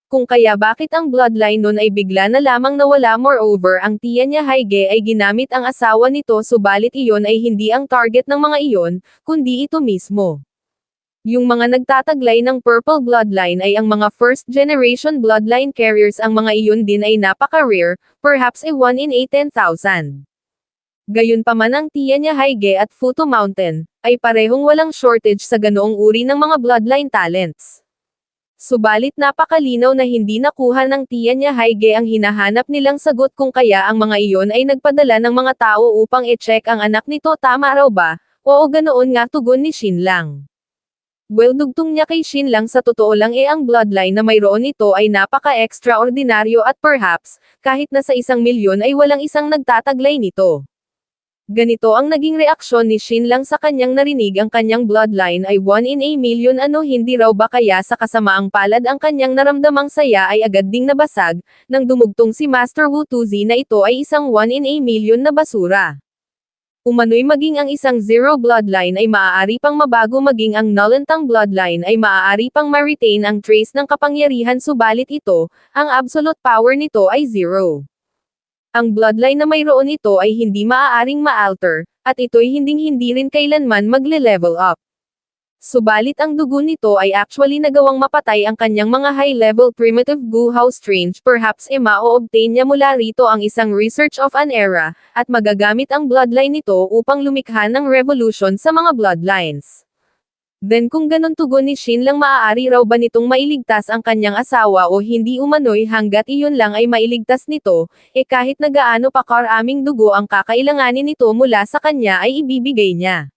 Kung kaya bakit ang bloodline nun ay bigla na lamang nawala. Moreover, ang Tianya Haige ay ginamit ang asawa nito, subalit iyon ay hindi ang target ng mga iyon, kundi ito mismo. Yung mga nagtataglay ng purple bloodline ay ang mga first generation bloodline carriers. Ang mga iyon din ay napaka-rare, perhaps 1 in 10,000. Gayunpaman, ang Tianya Haige at Futo Mountain ay parehong walang shortage sa ganoong uri ng mga bloodline talents. Subalit napakalinaw na hindi nakuha ng Tianya Haige ang hinahanap nilang sagot, kung kaya ang mga iyon ay nagpadala ng mga tao upang i-check ang anak nito. Tama raw ba? Oo, ganoon nga, tugon ni Shin Lang. Well, dugtong niya kay Shin Lang, sa totoo lang ang bloodline na mayroon ito ay napaka-extraordinaryo, at perhaps, kahit na sa 1 milyon ay walang isang nagtataglay nito. Ganito ang naging reaksyon ni Shin Lang sa kanyang narinig. Ang kanyang bloodline ay 1 in a million. Hindi raw ba kaya sa kasamaang palad ang kanyang naramdamang saya ay agad ding nabasag, nang dumugtong si Master Wu Tuzi na ito ay isang 1 in a million na basura. Umano'y maging ang isang zero bloodline ay maaari pang mabago, maging ang nullantang bloodline ay maaari pang ma-retain ang trace ng kapangyarihan, subalit ito, ang absolute power nito ay zero. Ang bloodline na mayroon ito ay hindi maaaring ma-alter, at ito'y hindi rin kailanman magle-level up. Subalit ang dugo nito ay actually nagawang mapatay ang kanyang mga high-level primitive goo. How strange. Perhaps ma-o-obtain niya mula rito ang isang research of an era, at magagamit ang bloodline nito upang lumikha ng revolution sa mga bloodlines. Then kung ganon, tugon ni Shin Lang, maaari raw ba nitong mailigtas ang kanyang asawa o hindi? Umano'y hanggat iyon lang ay mailigtas nito, kahit na gaano pa karaming dugo ang kakailanganin nito mula sa kanya ay ibibigay niya.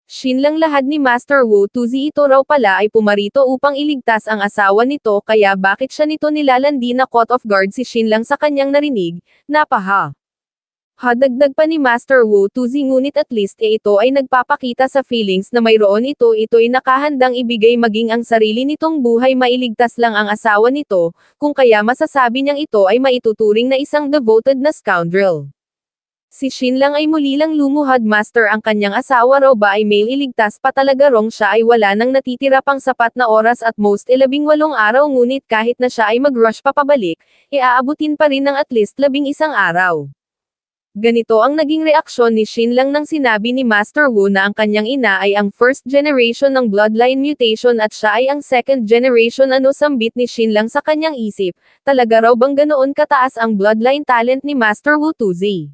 Shin Lang, lahad ni Master Wu Tuzi, ito raw pala ay pumarito upang iligtas ang asawa nito, kaya bakit siya nito nilalandi? Na caught off guard si Shin Lang sa kanyang narinig. Dagdag pa ni Master Wu Tuzi, ngunit at least ito ay nagpapakita sa feelings na mayroon ito'y nakahandang ibigay, maging ang sarili nitong buhay, mailigtas lang ang asawa nito, kung kaya masasabi niyang ito ay maituturing na isang devoted na scoundrel. Si Shin lang ay muli lang lumuhad. Master, ang kanyang asawa raw ba ay male? Iligtas pa talaga rong siya ay wala nang natitira pang sapat na oras at most 18 araw, ngunit kahit na siya ay mag-rush pa pabalik, aabutin pa rin ng at least 11 araw. Ganito ang naging reaksyon ni Shin lang nang sinabi ni Master Wu na ang kanyang ina ay ang first generation ng bloodline mutation at siya ay ang second generation. Sambit ni Shin lang sa kanyang isip, talaga raw bang ganoon kataas ang bloodline talent ni Master Wu Tuzi?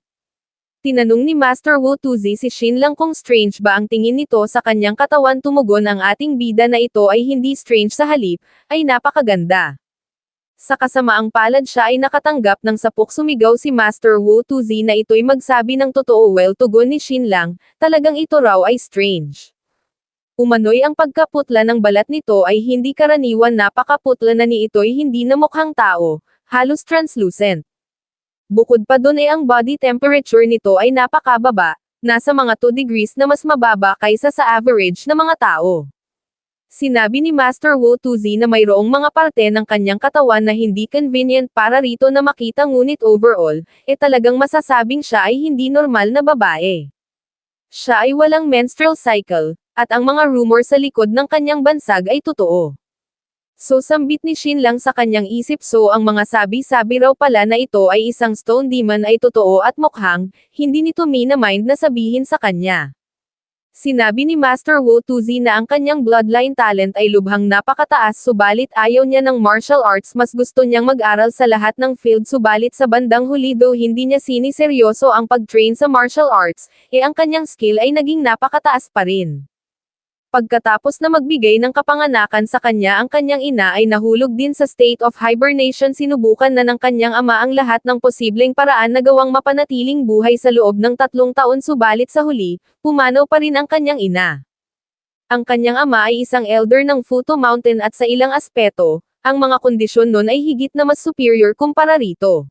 Tinanong ni Master Wu Tuzi si Shin lang kung strange ba ang tingin nito sa kanyang katawan. Tumugon ang ating bida na ito ay hindi strange, sa halip, ay napakaganda. Sa kasamaang palad siya ay nakatanggap ng sapuk. Sumigaw si Master Wu Tuzi na ito'y magsabi ng totoo. Well, tugon ni Shin lang, talagang ito raw ay strange. Umano'y ang pagkaputla ng balat nito ay hindi karaniwan. Napakaputla na ni ito'y hindi na mukhang tao, halos translucent. Bukod pa dun ang body temperature nito ay napakababa, nasa mga 2 degrees na mas mababa kaysa sa average na mga tao. Sinabi ni Master Wu Tuzi na mayroong mga parte ng kanyang katawan na hindi convenient para rito na makita, ngunit overall, talagang masasabing siya ay hindi normal na babae. Siya ay walang menstrual cycle, at ang mga rumor sa likod ng kanyang bansag ay totoo. So sambit ni Shin lang sa kanyang isip, so ang mga sabi-sabi raw pala na ito ay isang stone demon ay totoo at mukhang, hindi nito minamind na sabihin sa kanya. Sinabi ni Master Wu Tuzi na ang kanyang bloodline talent ay lubhang napakataas, subalit ayaw niya ng martial arts. Mas gusto niyang mag-aral sa lahat ng field, subalit sa bandang huli do hindi niya siniseryoso ang pag-train sa martial arts, ang kanyang skill ay naging napakataas pa rin. Pagkatapos na magbigay ng kapanganakan sa kanya, ang kanyang ina ay nahulog din sa state of hibernation. Sinubukan na ng kanyang ama ang lahat ng posibleng paraan na gawang mapanatiling buhay sa loob ng 3 taon, subalit sa huli, pumanaw pa rin ang kanyang ina. Ang kanyang ama ay isang elder ng Futo Mountain at sa ilang aspeto, ang mga kondisyon nun ay higit na mas superior kumpara rito.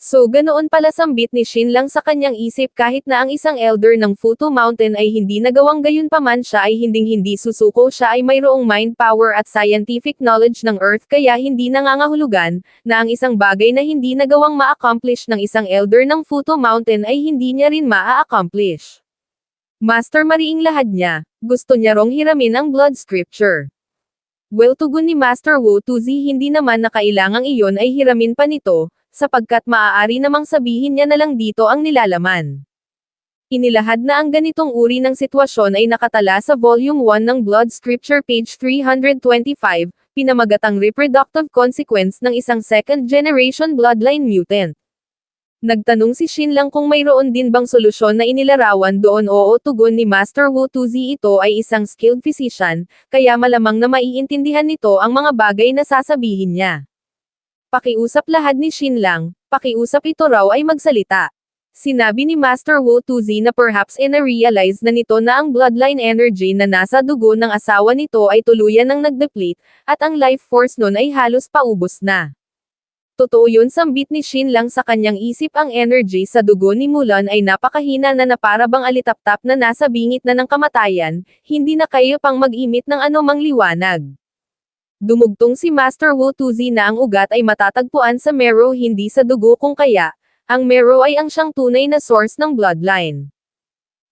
So ganoon pala, sambit ni Shin lang sa kanyang isip, kahit na ang isang elder ng Futo Mountain ay hindi nagawang gayunpaman siya ay hinding-hindi susuko. Siya ay mayroong mind power at scientific knowledge ng Earth, kaya hindi nangangahulugan na ang isang bagay na hindi nagawang ma-accomplish ng isang elder ng Futo Mountain ay hindi niya rin ma-accomplish. Master, mariing lahad niya, gusto niya rong hiramin ang blood scripture. Well, tugon ni Master Wu Tuzi, hindi naman na kailangang iyon ay hiramin pa nito, sapagkat maaari namang sabihin niya na lang dito ang nilalaman. Inilahad na ang ganitong uri ng sitwasyon ay nakatala sa Volume 1 ng Blood Scripture, page 325, pinamagatang Reproductive Consequence ng isang second-generation bloodline mutant. Nagtanong si Shin lang kung mayroon din bang solusyon na inilarawan doon. Oo, tugon ni Master Wu Tuzi, ito ay isang skilled physician, kaya malamang na maiintindihan nito ang mga bagay na sasabihin niya. Pakiusap lahad ni Shin lang, pakiusap ito raw ay magsalita. Sinabi ni Master Wu Tuzi na perhaps na-realize na nito na ang bloodline energy na nasa dugo ng asawa nito ay tuluyan ng nag-deplete, at ang life force nun ay halos paubos na. Totoo yun, sambit ni Shin lang sa kanyang isip, ang energy sa dugo ni Mulan ay napakahina na para bang alitaptap na nasa bingit na ng kamatayan, hindi na kayo pang mag-imit ng anumang liwanag. Dumugtong si Master Wu Tuzi na ang ugat ay matatagpuan sa marrow, hindi sa dugo, kung kaya, ang marrow ay ang siyang tunay na source ng bloodline.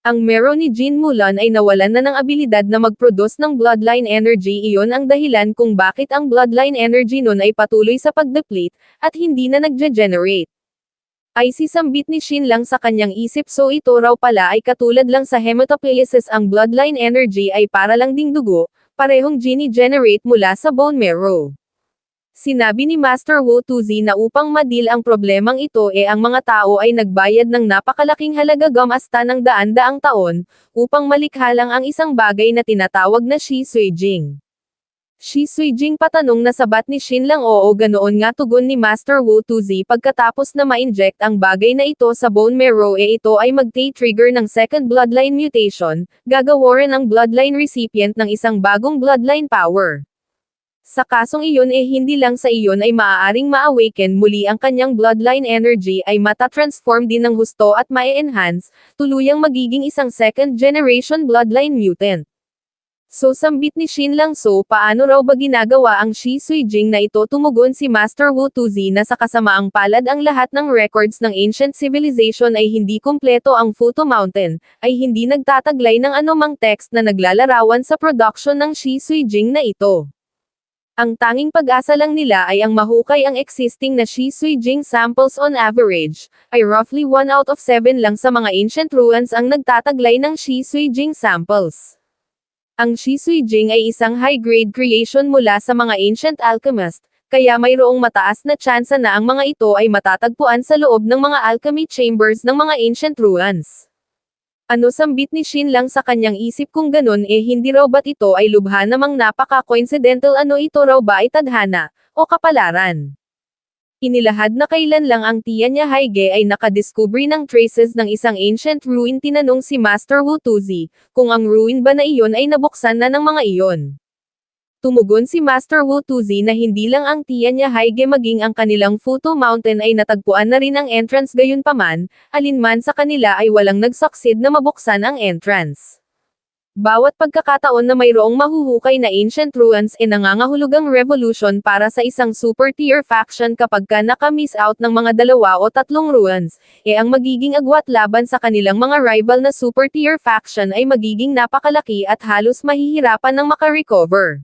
Ang marrow ni Jin Mulan ay nawalan na ng abilidad na mag-produce ng bloodline energy. Iyon ang dahilan kung bakit ang bloodline energy nun ay patuloy sa pag-deplete, at hindi na nagge-generate. Ay sisambit ni Shin lang sa kanyang isip, so ito raw pala ay katulad lang sa hematopoiesis, ang bloodline energy ay para lang ding dugo, parehong gini-generate mula sa bone marrow. Sinabi ni Master Wu Tuzi na upang madil ang problemang ito ang mga tao ay nagbayad ng napakalaking halaga, gumasta ng daan-daang taon, upang malikha lang ang isang bagay na tinatawag na Shi Suijing. Shi Suijing, patanong na sabat ni Shin lang. Oo, ganoon nga, tugon ni Master Wu Tuzi, pagkatapos na ma-inject ang bagay na ito sa bone marrow ito ay mag-trigger ng second bloodline mutation, gagawaran ang bloodline recipient ng isang bagong bloodline power. Sa kasong iyon hindi lang sa iyon ay maaaring ma-awaken muli ang kanyang bloodline energy, ay mata-transform din ng husto at ma-enhance, tuluyang magiging isang second generation bloodline mutant. So sambit ni Shin Lang so paano raw ba ginagawa ang Shi Suijing na ito tumugon si Master Wu Tuzi na sa kasamaang palad ang lahat ng records ng ancient civilization ay hindi kumpleto ang Futo Mountain, ay hindi nagtataglay ng anumang text na naglalarawan sa production ng Shi Suijing na ito. Ang tanging pag-asa lang nila ay ang mahukay ang existing na Shi Suijing samples on average, ay roughly 1 out of 7 lang sa mga ancient ruins ang nagtataglay ng Shi Suijing samples. Ang Shi Suijing ay isang high-grade creation mula sa mga ancient alchemist, kaya mayroong mataas na tsansa na ang mga ito ay matatagpuan sa loob ng mga alchemy chambers ng mga ancient ruins. Ano sambit ni Shin Lang sa kanyang isip kung ganun hindi raw ba't ito ay lubha namang napaka-coincidental ito raw ba ay tadhana, o kapalaran? Inilahad na kailan lang ang tiya niya Haige ay nakadiskubre ng traces ng isang ancient ruin. Tinanong si Master Wu Tuzi, kung ang ruin ba na iyon ay nabuksan na ng mga iyon. Tumugon si Master Wu Tuzi na hindi lang ang tiya niya Haige maging ang kanilang Futo Mountain ay natagpuan na rin ang entrance gayunpaman, alinman sa kanila ay walang nagsucceed na mabuksan ang entrance. Bawat pagkakataon na mayroong mahuhukay na ancient ruins nangangahulugang revolution para sa isang super tier faction kapag ka naka-miss out ng mga 2 o 3 ruins, ang magiging agwat laban sa kanilang mga rival na super tier faction ay magiging napakalaki at halos mahihirapan ng makarecover.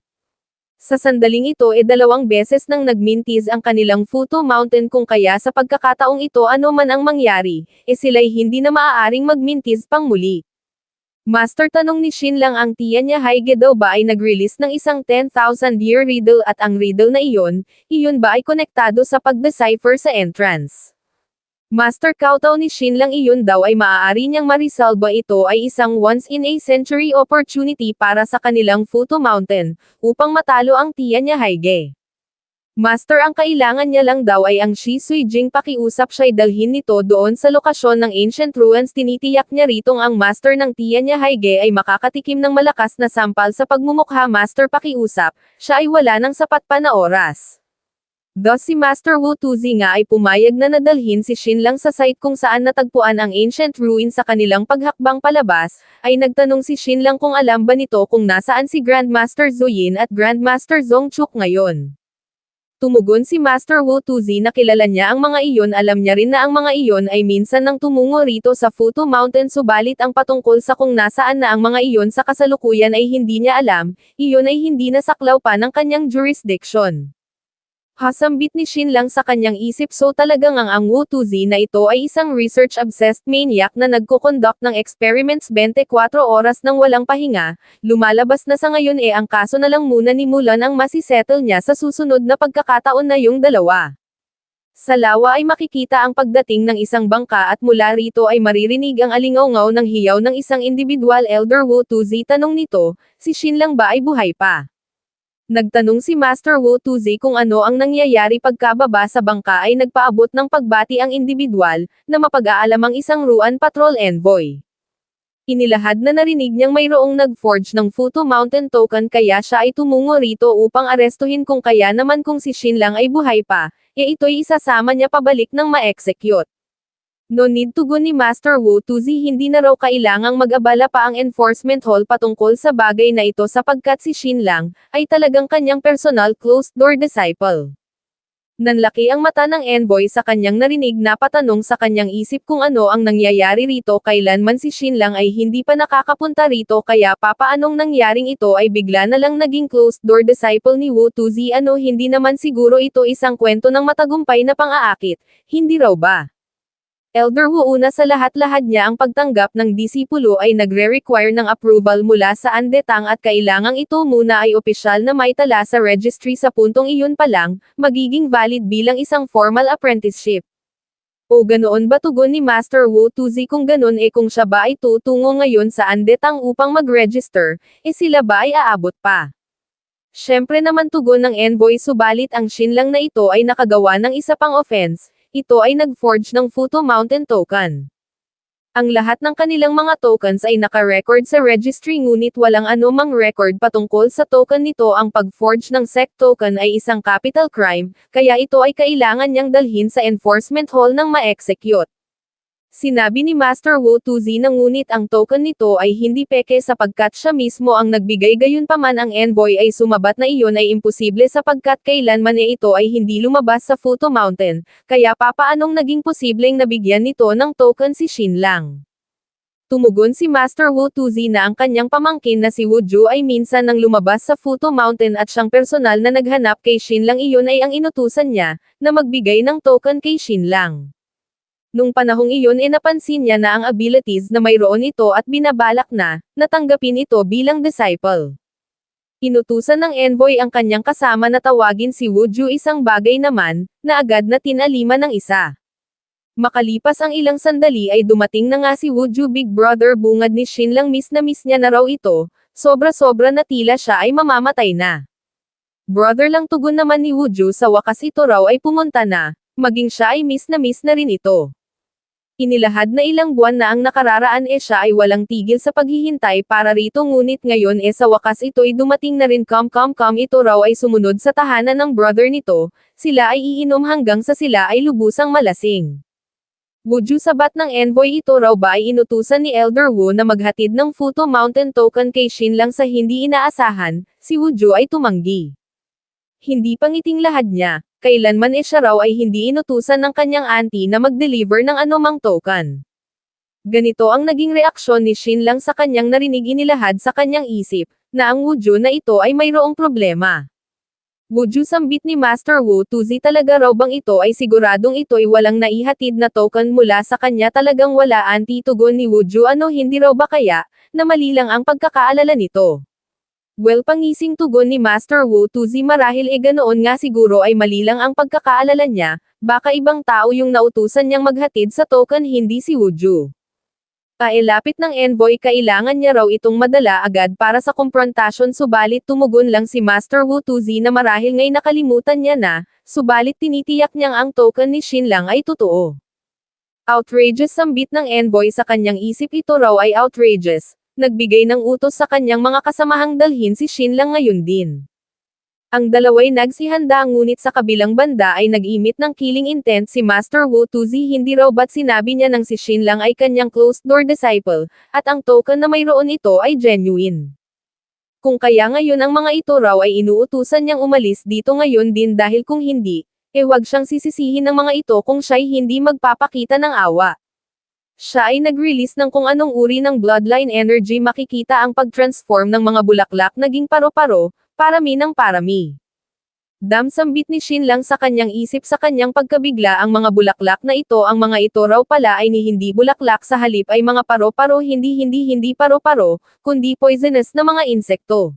Sa sandaling ito 2 beses nang nagmintis ang kanilang Futo Mountain kung kaya sa pagkakataong ito ano man ang mangyari, sila'y hindi na maaaring magmintis pang muli. Master, tanong ni Shin Lang, ang tiya niya Haige daw ba ay nag-release ng isang 10,000-year riddle at ang riddle na iyon ba ay konektado sa pag-decipher sa entrance? Master, kautaw ni Shin Lang, iyon daw ay maaari niyang marisolve. Ito ay isang once-in-a-century opportunity para sa kanilang Futo Mountain, upang matalo ang tiya niya Haige. Master, ang kailangan niya lang daw ay ang Shi Suijing pakiusap siya'y dalhin nito doon sa lokasyon ng ancient ruins. Tinitiyak niya ritong ang master ng tiya niya Haige ay makakatikim ng malakas na sampal sa pagmumukha. Master, pakiusap, siya ay wala ng sapat pa na oras. Thus si Master Wu Tuzi nga ay pumayag na nadalhin si Shin Lang sa site kung saan natagpuan ang ancient ruin. Sa kanilang paghakbang palabas, ay nagtanong si Shin Lang kung alam ba nito kung nasaan si Grandmaster Zuyin at Grandmaster Zongchuk ngayon. Tumugon si Master Wu Tuzi na kilala niya ang mga iyon. Alam niya rin na ang mga iyon ay minsan nang tumungo rito sa Futo Mountain, subalit ang patungkol sa kung nasaan na ang mga iyon sa kasalukuyan ay hindi niya alam. Iyon ay hindi nasaklaw pa ng kanyang jurisdiction. Hasambit ni Shin Lang sa kanyang isip, so talagang ang Wu Tuzi na ito ay isang research-obsessed maniac na nagko-conduct ng experiments 24 oras nang walang pahinga. Lumalabas na sa ngayon ang kaso na lang muna ni Mulan ang masisettle niya sa susunod na pagkakataon na yung dalawa. Sa lawa ay makikita ang pagdating ng isang bangka at mula rito ay maririnig ang alingaw-ngaw ng hiyaw ng isang individual. Elder Wu Tuzi, tanong nito, si Shin Lang ba ay buhay pa? Nagtanong si Master Wu Tuzi kung ano ang nangyayari pagkababa sa bangka ay nagpaabot ng pagbati ang individual, na mapag-aalam ang isang Ruan Patrol envoy. Inilahad na narinig niyang mayroong nag-forge ng Futo Mountain token kaya siya ay tumungo rito upang arestuhin kung kaya naman kung si Shin Lang ay buhay pa, ito'y isasama niya pabalik ng ma-execute. No need, tugon ni Master Wu Tuzi, hindi na raw kailangang mag-abala pa ang enforcement hall patungkol sa bagay na ito sapagkat si Shin Lang ay talagang kanyang personal closed-door disciple. Nanlaki ang mata ng envoy sa kanyang narinig na patanong sa kanyang isip kung ano ang nangyayari rito. Kailanman si Shin Lang ay hindi pa nakakapunta rito kaya papaanong nangyaring ito ay bigla na lang naging closed-door disciple ni Wu Tuzi. Hindi naman siguro ito isang kwento ng matagumpay na pang-aakit, hindi raw ba? Elder Wu, una sa lahat-lahat niya ang pagtanggap ng disipulo ay nagre-require ng approval mula sa andetang at kailangang ito muna ay opisyal na maitala sa registry. Sa puntong iyon pa lang, magiging valid bilang isang formal apprenticeship. O ganoon ba, tugon ni Master Wu Tuzi, kung ganoon kung siya ba ay tutungo ngayon sa andetang upang mag-register, sila ba ay aabot pa? Syempre naman, tugon ng envoy, subalit ang Shin Lang na ito ay nakagawa ng isa pang offense. Ito ay nag-forge ng Futo Mountain token. Ang lahat ng kanilang mga tokens ay naka-record sa registry ngunit walang anumang record patungkol sa token nito. Ang pag-forge ng SEC token ay isang capital crime, kaya ito ay kailangan niyang dalhin sa enforcement hall ng ma-execute. Sinabi ni Master Wu Tuzi na ngunit ang token nito ay hindi peke sapagkat siya mismo ang nagbigay, gayunpaman ang envoy ay sumabat na iyon ay imposible sapagkat kailanman ito ay hindi lumabas sa Futo Mountain, kaya papaanong naging posibleng nabigyan nito ng token si Xinlang. Tumugon si Master Wu Tuzi na ang kanyang pamangkin na si Wu Ju ay minsan nang lumabas sa Futo Mountain at siyang personal na naghanap kay Xinlang, iyon ay ang inutusan niya, na magbigay ng token kay Xinlang. Nung panahong iyon napansin niya na ang abilities na mayroon ito at binabalak na tanggapin ito bilang disciple. Inutusan ng envoy ang kanyang kasama na tawagin si Wu Ju, isang bagay naman, na agad na tinalima ng isa. Makalipas ang ilang sandali ay dumating na nga si Wu Ju, big brother bungad ni Xinlang, miss na miss niya na raw ito, sobra-sobra na tila siya ay mamamatay na. Brother lang, tugon naman ni Wu Ju, sa wakas ito raw ay pumunta na, maging siya ay miss na rin ito. Inilahad na ilang buwan na ang nakararaan siya ay walang tigil sa paghihintay para rito, ngunit ngayon sa wakas ito'y dumating na rin. Ito raw ay sumunod sa tahanan ng brother nito, sila ay iinom hanggang sa sila ay lubusang malasing. Wu Ju, sabat ng envoy, ito raw ba ay inutusan ni Elder Wu na maghatid ng Futo Mountain token kay Xinlang sa hindi inaasahan, si Wu Ju ay tumanggi. Hindi pangiting lahad niya. Kailanman siya raw ay hindi inutusan ng kanyang auntie na mag-deliver ng anumang token. Ganito ang naging reaksyon ni Xinlang sa kanyang narinig, inilahad sa kanyang isip, na ang Wu Ju na ito ay mayroong problema. Wu Ju, sambit ni Master Wu Tuzi, talaga raw bang ito ay siguradong ito'y walang naihatid na token mula sa kanya? Talagang wala, auntie, tugon ni Wu Ju. Ano, hindi raw ba kaya, na mali lang ang pagkakaalala nito? Well, pangising tugon ni Master Wu Tuzi, marahil ganoon nga siguro ay mali lang ang pagkakaalala niya, baka ibang tao yung nautusan niyang maghatid sa token, hindi si Wu Ju. Lapit ng envoy, kailangan niya raw itong madala agad para sa komprontasyon, subalit tumugon lang si Master Wu Tuzi na marahil nga'y nakalimutan niya na, subalit tinitiyak niyang ang token ni Xinlang ay totoo. Outrageous, sambit ng envoy sa kanyang isip, ito raw ay outrageous. Nagbigay ng utos sa kanyang mga kasamahang dalhin si Xinlang ngayon din. Ang dalaway nagsihanda, ngunit sa kabilang banda ay nag-imit ng killing intent si Master Wu Tuzi. Hindi raw ba't sinabi niya nang si Xinlang ay kanyang closed-door disciple, at ang token na mayroon ito ay genuine. Kung kaya ngayon ang mga ito raw ay inuutusan niyang umalis dito ngayon din, dahil kung hindi, wag siyang sisisihin ng mga ito kung siya'y hindi magpapakita ng awa. Siya ay nag-release ng kung anong uri ng bloodline energy, makikita ang pag-transform ng mga bulaklak naging paro-paro, parami ng parami. Sambit ni Xinlang sa kanyang isip, sa kanyang pagkabigla, ang mga bulaklak na ito, ang mga ito raw pala ay hindi bulaklak, sa halip ay mga paro-paro, hindi paro-paro, kundi poisonous na mga insekto.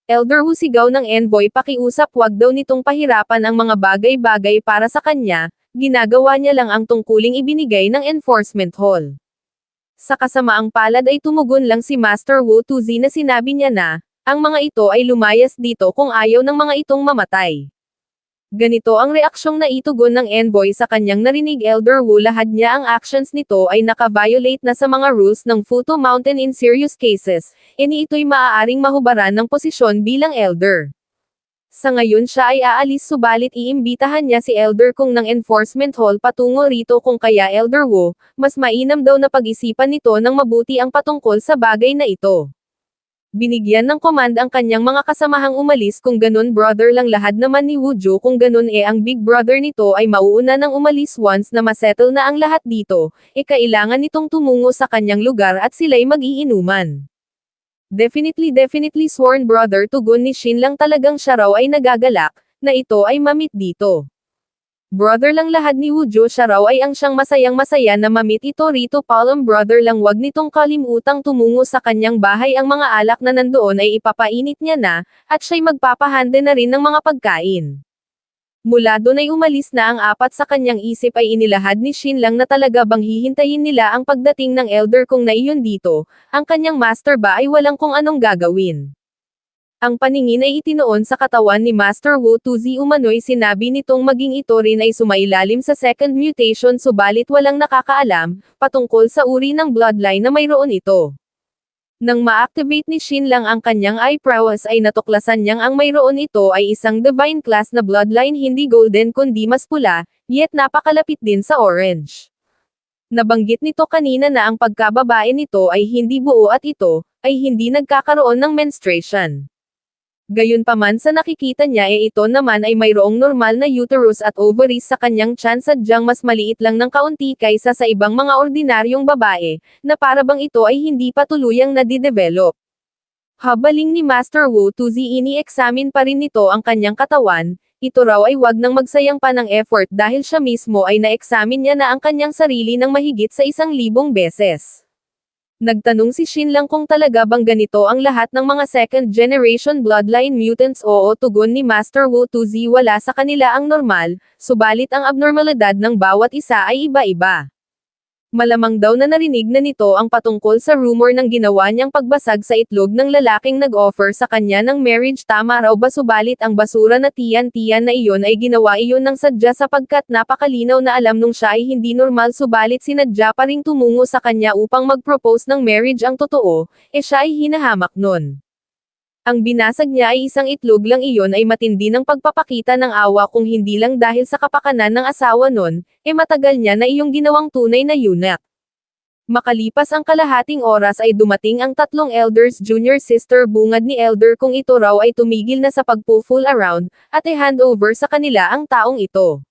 Elder Wu, sigaw ng envoy, pakiusap, wag daw nitong pahirapan ang mga bagay-bagay para sa kanya. Ginagawa niya lang ang tungkuling ibinigay ng enforcement hall. Sa kasamaang palad ay tumugon lang si Master Wu Tuzi na sinabi niya na, ang mga ito ay lumayas dito kung ayaw ng mga itong mamatay. Ganito ang reaksyong naitugon ng envoy sa kanyang narinig. Elder Wu, lahad niya ang actions nito ay naka-violate na sa mga rules ng Futo Mountain. In serious cases, ito'y maaaring mahubaran ng posisyon bilang elder. Sa ngayon siya ay aalis, subalit iimbitahan niya si Elder Kung ng Enforcement Hall patungo rito. Kung kaya Elder Wu, mas mainam daw na pag-isipan nito ng mabuti ang patungkol sa bagay na ito. Binigyan ng command ang kanyang mga kasamahang umalis. Kung ganun, brother lang, lahad naman ni Wu Ju. Kung ganun ang big brother nito ay mauuna ng umalis once na masettle na ang lahat dito, kailangan nitong tumungo sa kanyang lugar at sila'y mag-iinuman. Definitely sworn, brother, tugon ni Xinlang, talagang siya raw ay nagagalak, na ito ay mamit dito. Brother lang, lahad ni Wu Ju, siya raw ay ang siyang masayang-masaya na mamit ito rito. Palm, brother lang, wag nitong kalimutang tumungo sa kanyang bahay. Ang mga alak na nandoon ay ipapainit niya na, at siya'y magpapahanda na rin ng mga pagkain. Mula doon ay umalis na. Ang apat sa kanyang isip ay inilahad ni Xinlang na talaga bang hihintayin nila ang pagdating ng Elder Kung na iyon dito, ang kanyang master ba ay walang kung anong gagawin. Ang paningin ay itinoon sa katawan ni Master Wu Tuzi, umano'y sinabi nitong maging ito rin ay sumailalim sa second mutation, subalit walang nakakaalam, patungkol sa uri ng bloodline na mayroon ito. Nang ma-activate ni Xinlang ang kanyang eyebrows ay natuklasan niyang ang mayroon ito ay isang divine class na bloodline, hindi golden kundi mas pula, yet napakalapit din sa orange. Nabanggit nito kanina na ang pagkababae nito ay hindi buo at ito, ay hindi nagkakaroon ng menstruation. Gayunpaman sa nakikita niya ito naman ay mayroong normal na uterus at ovaries sa kanyang tiyan sadyang mas maliit lang ng kaunti kaysa sa ibang mga ordinaryong babae, na parabang ito ay hindi pa tuluyang nadidevelop. Habaling ni Master Wu Tuzi ini-examine pa rin nito ang kanyang katawan, ito raw ay wag nang magsayang pa ng effort dahil siya mismo ay na-examine niya na ang kanyang sarili ng mahigit sa 1,000 beses. Nagtanong si Shin Lang kung talaga bang ganito ang lahat ng mga second-generation bloodline mutants. Oo, tugon ni Master Wu Tuzi, wala sa kanila ang normal, subalit ang abnormalidad ng bawat isa ay iba-iba. Malamang daw na narinig na nito ang patungkol sa rumor ng ginawa niyang pagbasag sa itlog ng lalaking nag-offer sa kanya ng marriage. Tama raw ba, subalit ang basura na tiyan-tiyan na iyon ay ginawa iyon ng sadya sapagkat napakalinaw na alam nung siya ay hindi normal, subalit sinadya pa ring tumungo sa kanya upang mag-propose ng marriage. Ang totoo, siya ay hinahamak nun. Ang binasag niya ay isang itlog lang, iyon ay matindi ng pagpapakita ng awa kung hindi lang dahil sa kapakanan ng asawa nun, matagal niya na iyong ginawang tunay na eunuch. Makalipas ang kalahating oras ay dumating ang tatlong elders junior sister. Bungad ni elder kung ito raw ay tumigil na sa pagpo-fool around, at i-handover sa kanila ang taong ito.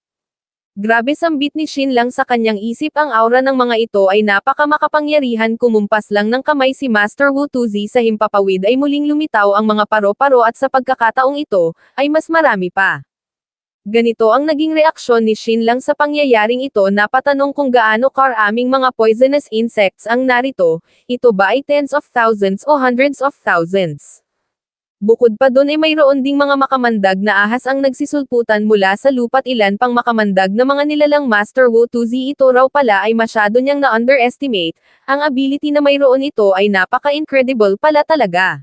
Grabe, sambit ni Shin Lang sa kanyang isip, ang aura ng mga ito ay napakamakapangyarihan. Kumumpas lang ng kamay si Master Wu Tuzi sa himpapawid ay muling lumitaw ang mga paro-paro at sa pagkakataong ito, ay mas marami pa. Ganito ang naging reaksyon ni Shin Lang sa pangyayaring ito. Napatanong kung gaano karaming mga poisonous insects ang narito, ito ba ay tens of thousands o hundreds of thousands? Bukod pa doon ay mayroon ding mga makamandag na ahas ang nagsisulputan mula sa lupa't ilan pang makamandag na mga nilalang. Master Wu Tuzi, ito raw pala ay masyado niyang na-underestimate, ang ability na mayroon ito ay napaka-incredible pala talaga.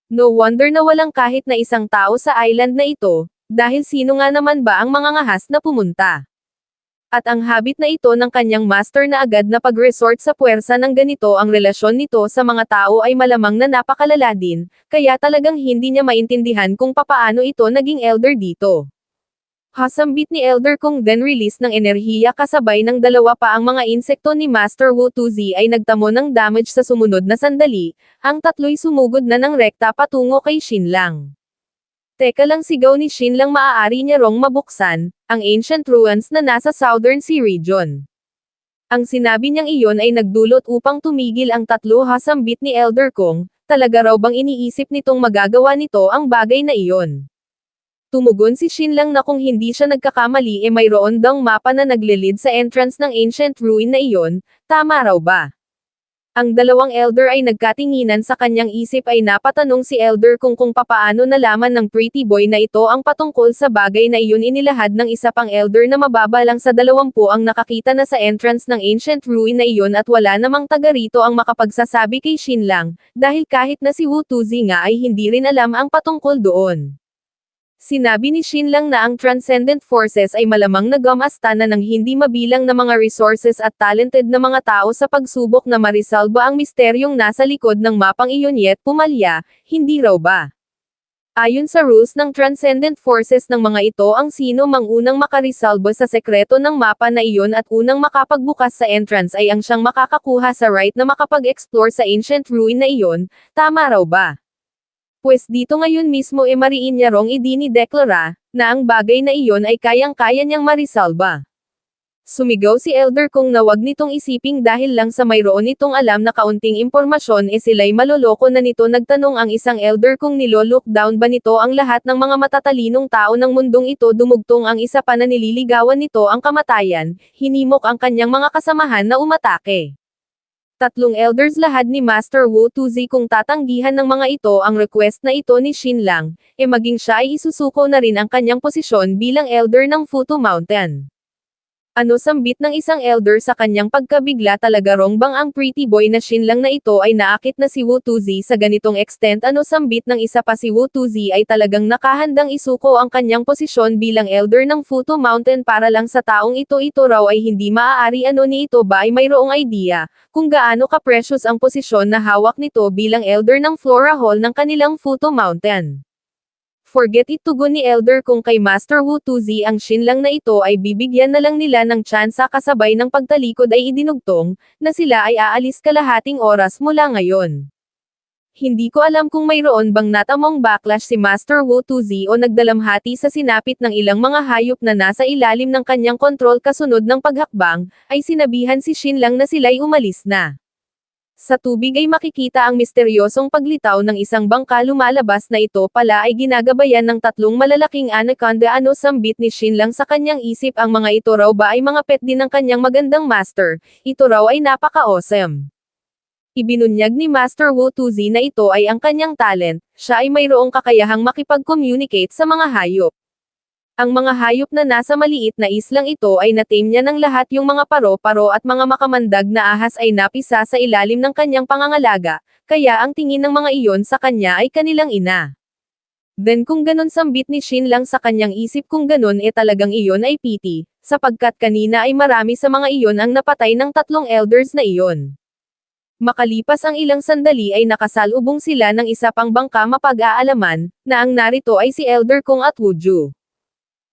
No wonder na walang kahit na isang tao sa island na ito, dahil sino nga naman ba ang mga ngahas na pumunta? At ang habit na ito ng kanyang master na agad na pag-resort sa puwersa ng ganito, ang relasyon nito sa mga tao ay malamang na napakalala din, kaya talagang hindi niya maintindihan kung papaano ito naging elder dito. Hasambit ni elder kung then release ng enerhiya kasabay ng dalawa pa ang mga insekto ni Master Wu Tuzi ay nagtamo ng damage sa sumunod na sandali, ang tatlo'y sumugod na ng rekta patungo kay Shin Lang. Teka lang, sigaw ni Shin Lang, maaari niya rong mabuksan ang ancient ruins na nasa Southern Sea region. Ang sinabi niyang iyon ay nagdulot upang tumigil ang tatlo. Hasambit ni Elder Kong, talaga raw bang iniisip nitong magagawa nito ang bagay na iyon? Tumugon si Shin Lang na kung hindi siya nagkakamali mayroon daw mapa na naglilid sa entrance ng ancient ruin na iyon, tama raw ba? Ang dalawang elder ay nagkatinginan, sa kanyang isip ay napatanong si elder kung papaano nalaman ng pretty boy na ito ang patungkol sa bagay na iyon. Inilahad ng isa pang elder na mababalang sa 20 ang nakakita na sa entrance ng ancient ruin na iyon at wala namang taga rito ang makapagsasabi kay Shin Lang, dahil kahit na si Wu Tuzi nga ay hindi rin alam ang patungkol doon. Sinabi ni Shin Lang na ang transcendent forces ay malamang nag-amasta na ng hindi mabilang na mga resources at talented na mga tao sa pagsubok na marisolba ang misteryong nasa likod ng mapang iyon, yet pumalya, hindi raw ba? Ayon sa rules ng transcendent forces ng mga ito, ang sino mang unang makarisolba sa sekreto ng mapa na iyon at unang makapagbukas sa entrance ay ang siyang makakakuha sa right na makapag-explore sa ancient ruin na iyon, tama raw ba? Pues dito ngayon mismo mariin niya rong idinideklara, na ang bagay na iyon ay kayang-kaya niyang marisolba. Sumigaw si Elder Kong na wag nitong isiping dahil lang sa mayroon itong alam na kaunting impormasyon sila'y maloloko na nito. Nagtanong ang isang Elder kung nilo-look down ba nito ang lahat ng mga matatalinong tao ng mundong ito. Dumugtong ang isa pa na nililigawan nito ang kamatayan, hinimok ang kanyang mga kasamahan na umatake. Tatlong elders lahad ni Master Wu Tuzi kung tatanggihan ng mga ito ang request na ito ni Shin Lang, maging siya ay isusuko na rin ang kanyang posisyon bilang elder ng Futu Mountain. Ano sambit ng isang elder sa kanyang pagkabigla, talaga rong bang ang pretty boy na Shin Lang na ito ay naakit na si Wu Tuzi sa ganitong extent? Ano sambit ng isa pa, si Wu Tuzi ay talagang nakahandang isuko ang kanyang posisyon bilang elder ng Futu Mountain para lang sa taong ito. Ito raw ay hindi maaari. Ano ni ito ba ay mayroong idea kung gaano ka-precious ang posisyon na hawak nito bilang elder ng Flora Hall ng kanilang Futu Mountain. Forget it, tugon ni Elder kung kay Master Wu Tuzi ang Shin lang na ito ay bibigyan na lang nila ng tsansa kasabay ng pagtalikod ay idinugtong, na sila ay aalis kalahating oras mula ngayon. Hindi ko alam kung mayroon bang natamong backlash si Master Wu Tuzi o nagdalamhati sa sinapit ng ilang mga hayop na nasa ilalim ng kanyang kontrol kasunod ng paghakbang, ay sinabihan si Shin lang na sila'y umalis na. Sa tubig ay makikita ang misteryosong paglitaw ng isang bangka, lumalabas na ito pala ay ginagabayan ng tatlong malalaking anaconda. Sambit ni Shin lang sa kanyang isip, ang mga ito raw ba ay mga pet din ng kanyang magandang master, ito raw ay napaka-awesome. Ibinunyag ni Master Wu Tuzi na ito ay ang kanyang talent, siya ay mayroong kakayahang makipag-communicate sa mga hayop. Ang mga hayop na nasa maliit na islang ito ay natame niya ng lahat, yung mga paro-paro at mga makamandag na ahas ay napisa sa ilalim ng kanyang pangangalaga, kaya ang tingin ng mga iyon sa kanya ay kanilang ina. Then kung ganon, sambit ni Shin lang sa kanyang isip, kung ganon talagang iyon ay pity, sapagkat kanina ay marami sa mga iyon ang napatay ng tatlong elders na iyon. Makalipas ang ilang sandali ay nakasalubong sila ng isa pang bangka, mapag-aalaman, na ang narito ay si Elder Kong at Wuju.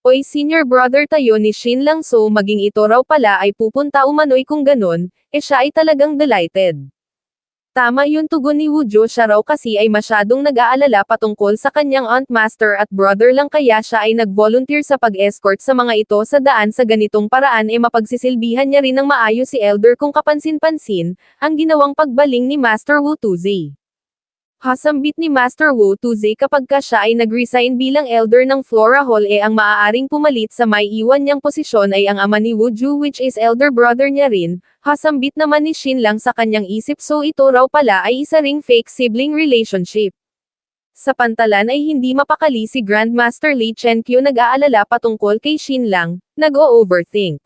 Oy, senior brother tayo ni Shin lang, so maging ito raw pala ay pupunta umano'y, kung ganon, siya ay talagang delighted. Tama yun, tugon ni Wuju, siya raw kasi ay masyadong nag-aalala patungkol sa kanyang aunt, master at brother lang, kaya siya ay nag-volunteer sa pag-escort sa mga ito sa daan. Sa ganitong paraan mapagsisilbihan niya rin ng maayos si Elder kung kapansin-pansin, ang ginawang pagbaling ni Master Wu Tuzi. Hasambit ni Master Wu Tuzi, kapag ka siya ay nag-resign bilang elder ng Flora Hall, ang maaaring pumalit sa may iwan niyang posisyon ay ang ama ni Wuju, which is elder brother niya rin. Hasambit naman ni Shin lang sa kanyang isip, so ito raw pala ay isa ring fake sibling relationship. Sa pantalan ay hindi mapakali si Grandmaster Li Chenkyu, nag-aalala patungkol kay Shin lang, nag-o-overthink.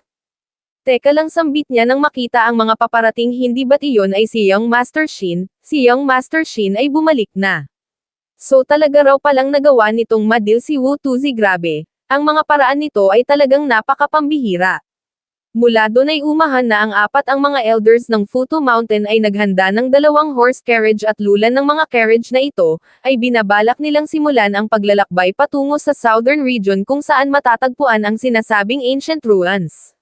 Teka lang, sambit niya nang makita ang mga paparating, hindi ba't iyon ay si Young Master Shin? Si Young Master Shin ay bumalik na. So talaga raw palang nagawa nitong madil si Wu Tuzi, grabe. Ang mga paraan nito ay talagang napakapambihira. Mula doon ay umahan na ang apat ang mga elders ng Futu Mountain ay naghanda ng 2 horse carriage at lulan ng mga carriage na ito, ay binabalak nilang simulan ang paglalakbay patungo sa southern region kung saan matatagpuan ang sinasabing ancient ruins.